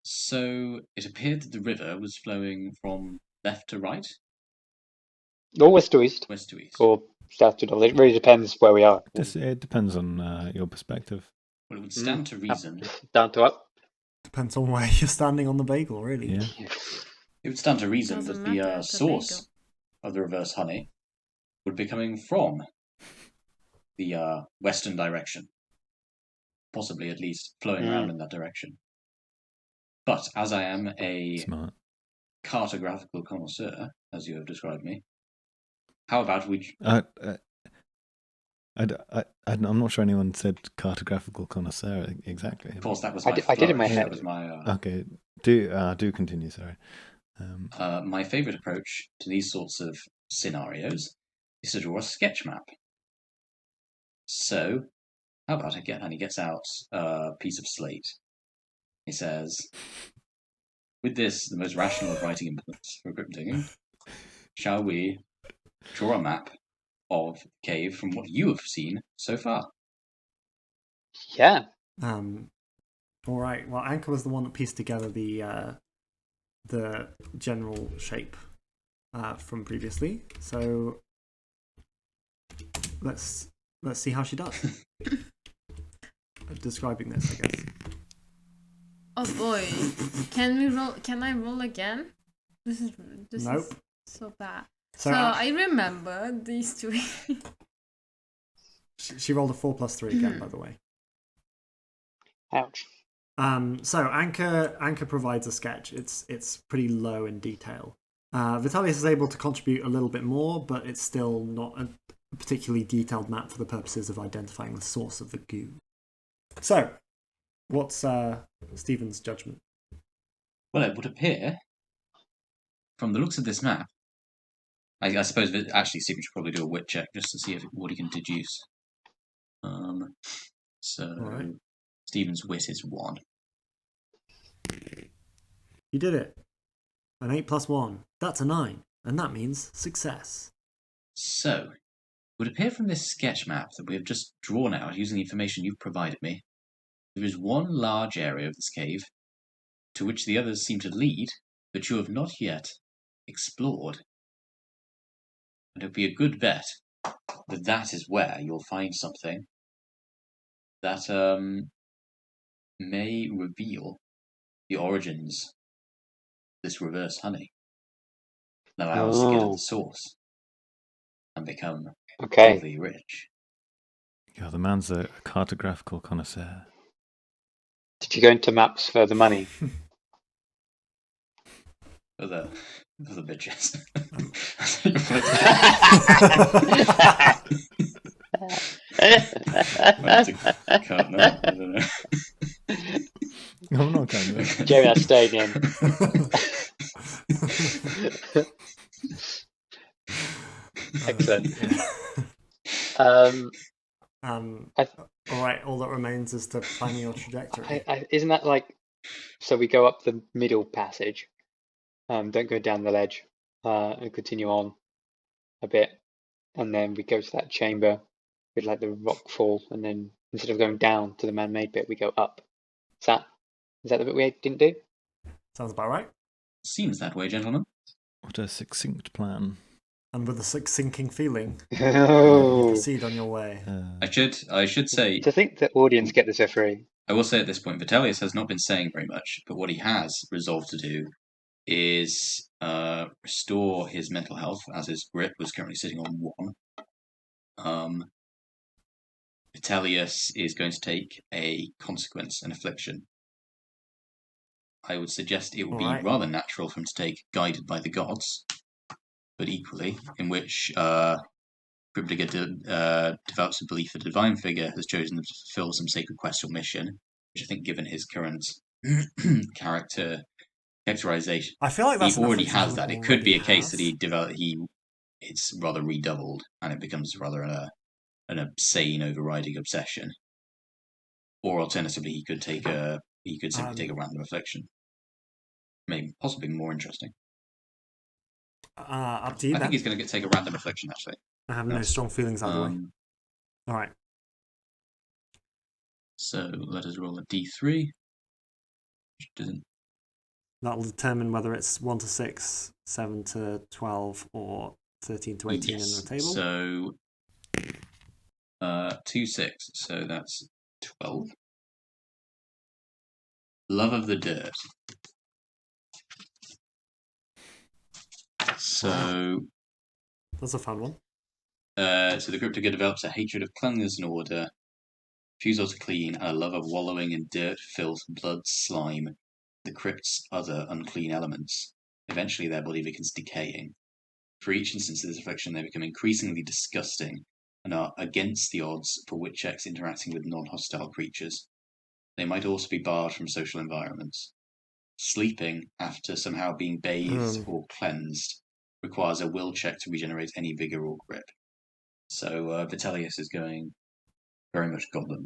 [SPEAKER 2] So it appeared that the river was flowing from left to right,
[SPEAKER 4] Or west to east.
[SPEAKER 2] west to east.
[SPEAKER 4] Or South to North. It really depends where we are.
[SPEAKER 3] It depends on your perspective.
[SPEAKER 2] Well, it would stand to reason.
[SPEAKER 4] Down to up.
[SPEAKER 1] Depends on where you're standing on the bagel, really.
[SPEAKER 3] Yeah.
[SPEAKER 2] It would stand to reason
[SPEAKER 5] Doesn't
[SPEAKER 2] that the
[SPEAKER 5] matter, it's a
[SPEAKER 2] source of the reverse honey would be coming from the western direction, possibly at least flowing around in that direction. But as I am a
[SPEAKER 3] Smart.
[SPEAKER 2] cartographical connoisseur, as you have described me, how about we...
[SPEAKER 3] I'm not sure anyone said cartographical connoisseur exactly.
[SPEAKER 2] Of course, that was my
[SPEAKER 4] I did in my
[SPEAKER 2] flourish.
[SPEAKER 4] head.
[SPEAKER 2] That was my...
[SPEAKER 3] Okay, do continue, sorry.
[SPEAKER 2] My favourite approach to these sorts of scenarios is to draw a sketch map. So, how about and he gets out a piece of slate. He says, with this, the most rational of writing implements for crypt digging, shall we draw a map of the cave from what you have seen so far?
[SPEAKER 4] Yeah.
[SPEAKER 1] All right. Well, Anchor was the one that pieced together the general shape from previously. So let's see how she does. Describing this, I guess.
[SPEAKER 5] Oh boy, can we roll? Can I roll again? This
[SPEAKER 1] Nope.
[SPEAKER 5] is so bad.
[SPEAKER 1] So,
[SPEAKER 5] So I remember these two.
[SPEAKER 1] she rolled a 4+3 again, by the way.
[SPEAKER 4] Ouch.
[SPEAKER 1] So Anchor provides a sketch. It's pretty low in detail. Vitalis is able to contribute a little bit more, but it's still not a particularly detailed map for the purposes of identifying the source of the goo. So, what's Stephen's judgment?
[SPEAKER 2] Well, it would appear, from the looks of this map, I suppose that actually Stephen should probably do a wit check just to see what he can deduce.
[SPEAKER 1] Right.
[SPEAKER 2] Stephen's wit is 1.
[SPEAKER 1] You did it. An 8+1. That's a 9, and that means success.
[SPEAKER 2] So, it would appear from this sketch map that we have just drawn out using the information you've provided me, there is one large area of this cave to which the others seem to lead, but you have not yet explored. And it would be a good bet that that is where you'll find something that may reveal the origins of this reverse honey. Allow us to get at the source and become filthy rich.
[SPEAKER 3] Yeah, the man's a cartographical connoisseur.
[SPEAKER 4] Did you go into maps for the money?
[SPEAKER 2] For the bitches. No, I don't know.
[SPEAKER 3] I'm not kind of.
[SPEAKER 4] Jamie, that's staying in. Excellent.
[SPEAKER 1] All right, all that remains is to plan your trajectory.
[SPEAKER 4] Isn't that like, so we go up the middle passage, don't go down the ledge, and continue on a bit, and then we go to that chamber with like the rock fall, and then instead of going down to the man-made bit, we go up. Is that the bit we didn't do?
[SPEAKER 1] Sounds about right.
[SPEAKER 2] Seems that way, gentlemen.
[SPEAKER 3] What a succinct plan.
[SPEAKER 1] And with a sinking feeling, you
[SPEAKER 4] Oh.
[SPEAKER 1] proceed on your way.
[SPEAKER 2] I should say,
[SPEAKER 4] To think the audience get this for free.
[SPEAKER 2] I will say at this point, Vitellius has not been saying very much, but what he has resolved to do is restore his mental health, as his grit was currently sitting on 1. Vitellius is going to take a consequence, an affliction. I would suggest it would be rather natural for him to take Guided by the Gods, but equally, in which Cryptiga develops a belief that a divine figure has chosen to fulfill some sacred quest or mission, which I think, given his current characterization,
[SPEAKER 1] I feel like that's
[SPEAKER 2] he already has that. It could be a case that it's rather redoubled, and it becomes rather an insane overriding obsession. Or alternatively, he could simply take a random affliction. Maybe possibly more interesting.
[SPEAKER 1] Up to you.
[SPEAKER 2] I think he's going to take a random affliction. Actually,
[SPEAKER 1] I have no strong feelings either way. All right.
[SPEAKER 2] So let us roll a d3. Which doesn't.
[SPEAKER 1] That'll determine whether it's 1 to 6, 7 to 12, or 13 to 18 in the table.
[SPEAKER 2] So 2, 6, so that's 12. Love of the dirt. So,
[SPEAKER 1] That's a fun one.
[SPEAKER 2] so the cryptic develops a hatred of cleanliness and order, refusal to clean, and a love of wallowing in dirt, filth, blood, slime, the crypt's other unclean elements. Eventually, their body begins decaying. For each instance of this affliction, they become increasingly disgusting and are against the odds for witch-X interacting with non-hostile creatures. They might also be barred from social environments. Sleeping, after somehow being bathed or cleansed, requires a will check to regenerate any vigor or grip. So Vitellius is going very much goblin.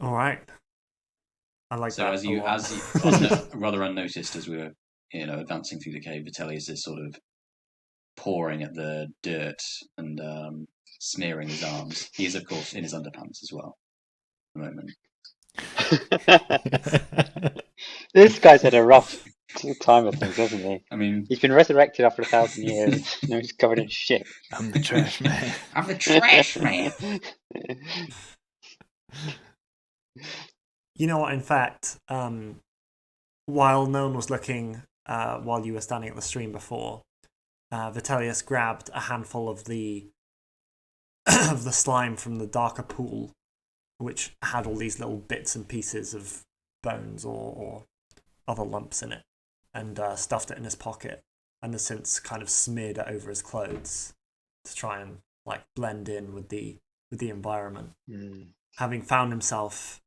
[SPEAKER 1] All right. I like
[SPEAKER 2] So
[SPEAKER 1] that
[SPEAKER 2] as
[SPEAKER 1] a
[SPEAKER 2] you,
[SPEAKER 1] lot.
[SPEAKER 2] rather unnoticed as we were, advancing through the cave, Vitellius is sort of pawing at the dirt and smearing his arms. He is, of course, in his underpants as well at the moment.
[SPEAKER 4] This guy's had a rough time of things, hasn't he?
[SPEAKER 2] I mean,
[SPEAKER 4] He's been resurrected after 1,000 years. Now he's covered in shit.
[SPEAKER 3] I'm the trash man.
[SPEAKER 2] I'm the trash man.
[SPEAKER 1] You know what? In fact, while no one was looking, while you were standing at the stream before, Vitellius grabbed a handful of the of the slime from the darker pool, which had all these little bits and pieces of bones or other lumps in it, and stuffed it in his pocket, and has since kind of smeared it over his clothes to try and like blend in with the environment. Having found himself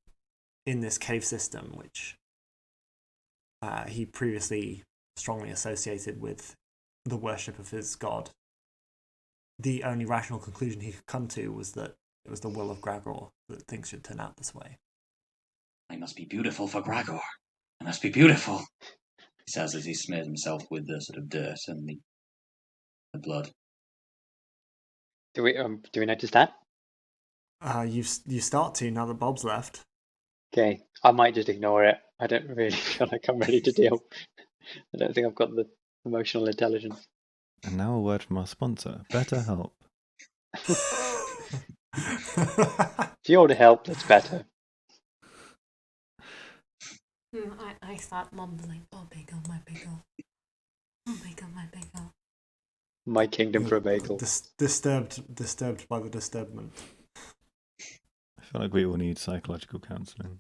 [SPEAKER 1] in this cave system, which he previously strongly associated with the worship of his god, the only rational conclusion he could come to was that it was the will of Gregor that things should turn out this way.
[SPEAKER 2] I must be beautiful for Gregor. I must be beautiful, he says as he smears himself with the sort of dirt and the blood.
[SPEAKER 4] Do we notice that?
[SPEAKER 1] You start to now that Bob's left.
[SPEAKER 4] Okay, I might just ignore it. I don't really feel like I'm ready to deal. I don't think I've got the emotional intelligence.
[SPEAKER 3] And now a word from our sponsor, BetterHelp.
[SPEAKER 4] If you order help, that's better.
[SPEAKER 5] I start mumbling, oh bagel, my bagel. Oh bagel, my bagel.
[SPEAKER 4] My kingdom for a bagel.
[SPEAKER 1] Disturbed by the disturbment.
[SPEAKER 3] I feel like we all need psychological counselling.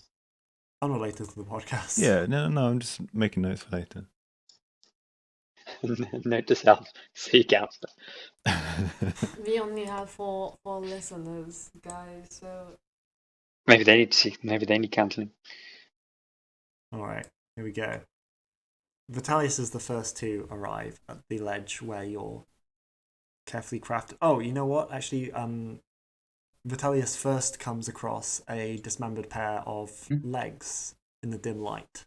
[SPEAKER 1] Unrelated to the podcast.
[SPEAKER 3] Yeah, no, I'm just making notes for later.
[SPEAKER 4] Note to self, seek out.
[SPEAKER 5] We only have four listeners, guys, so
[SPEAKER 4] Maybe they need counselling.
[SPEAKER 1] All right, here we go. Vitellius is the first to arrive at the ledge where you're carefully crafted. Oh, you know what? Actually, Vitellius first comes across a dismembered pair of legs in the dim light.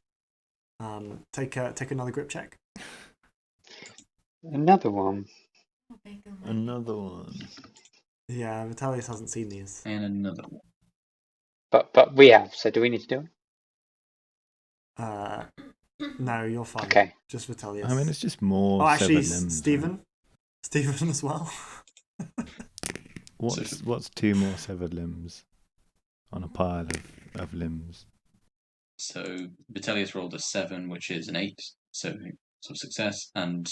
[SPEAKER 1] Take another grip check.
[SPEAKER 4] Another one.
[SPEAKER 5] oh bagel, my
[SPEAKER 3] Another one.
[SPEAKER 1] Yeah, Vitellius hasn't seen these.
[SPEAKER 2] And another one.
[SPEAKER 4] But we have, so do we need to do it?
[SPEAKER 1] No, you're fine.
[SPEAKER 4] Okay.
[SPEAKER 1] Just Vitellius.
[SPEAKER 3] I mean, it's just more
[SPEAKER 1] Oh, actually,
[SPEAKER 3] severed limbs.
[SPEAKER 1] Stephen as well.
[SPEAKER 3] What's two more severed limbs on a pile of limbs?
[SPEAKER 2] So Vitellius rolled a 7, which is an 8, so sort of success, and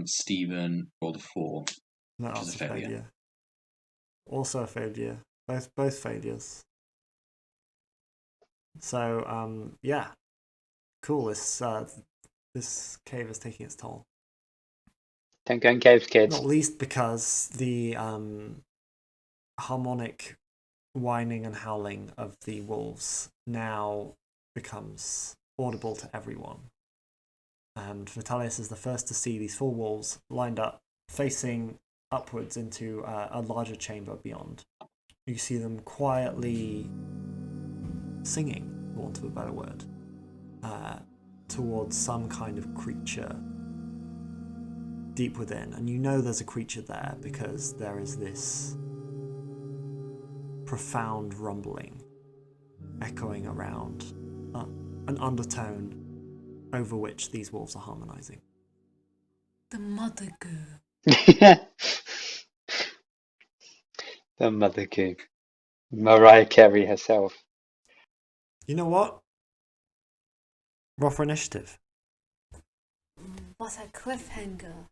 [SPEAKER 2] Stephen rolled a 4.
[SPEAKER 1] No,
[SPEAKER 2] Which is
[SPEAKER 1] that's
[SPEAKER 2] a
[SPEAKER 1] a
[SPEAKER 2] failure.
[SPEAKER 1] failure. Also a failure. Both failures. So yeah, cool. This cave is taking its toll.
[SPEAKER 4] Don't go in caves, kids.
[SPEAKER 1] Not least because the harmonic whining and howling of the wolves now becomes audible to everyone. And Vitellius is the first to see these 4 wolves lined up, facing upwards into a larger chamber beyond. You see them quietly singing, for want of a better word, towards some kind of creature deep within. And you know there's a creature there because there is this profound rumbling echoing around an undertone over which these wolves are harmonizing.
[SPEAKER 5] The mother girl.
[SPEAKER 4] The Mother Goo. Mariah Carey herself.
[SPEAKER 1] You know what? Roll for initiative.
[SPEAKER 5] What a cliffhanger.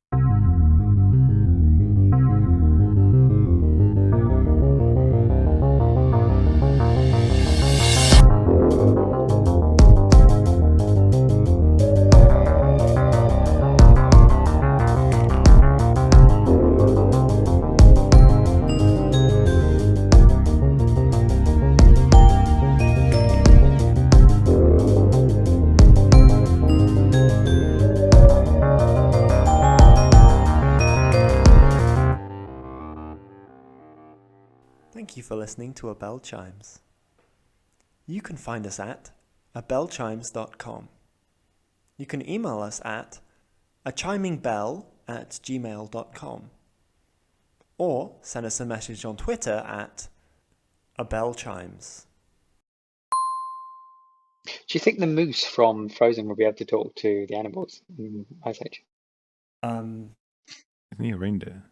[SPEAKER 1] Thank you for listening to A Bell Chimes. You can find us at abellchimes.com. You can email us at achimingbell@gmail.com or send us a message on Twitter at abellchimes.
[SPEAKER 4] Do you think the moose from Frozen will be able to talk to the animals in Ice Age?
[SPEAKER 3] Isn't he a reindeer?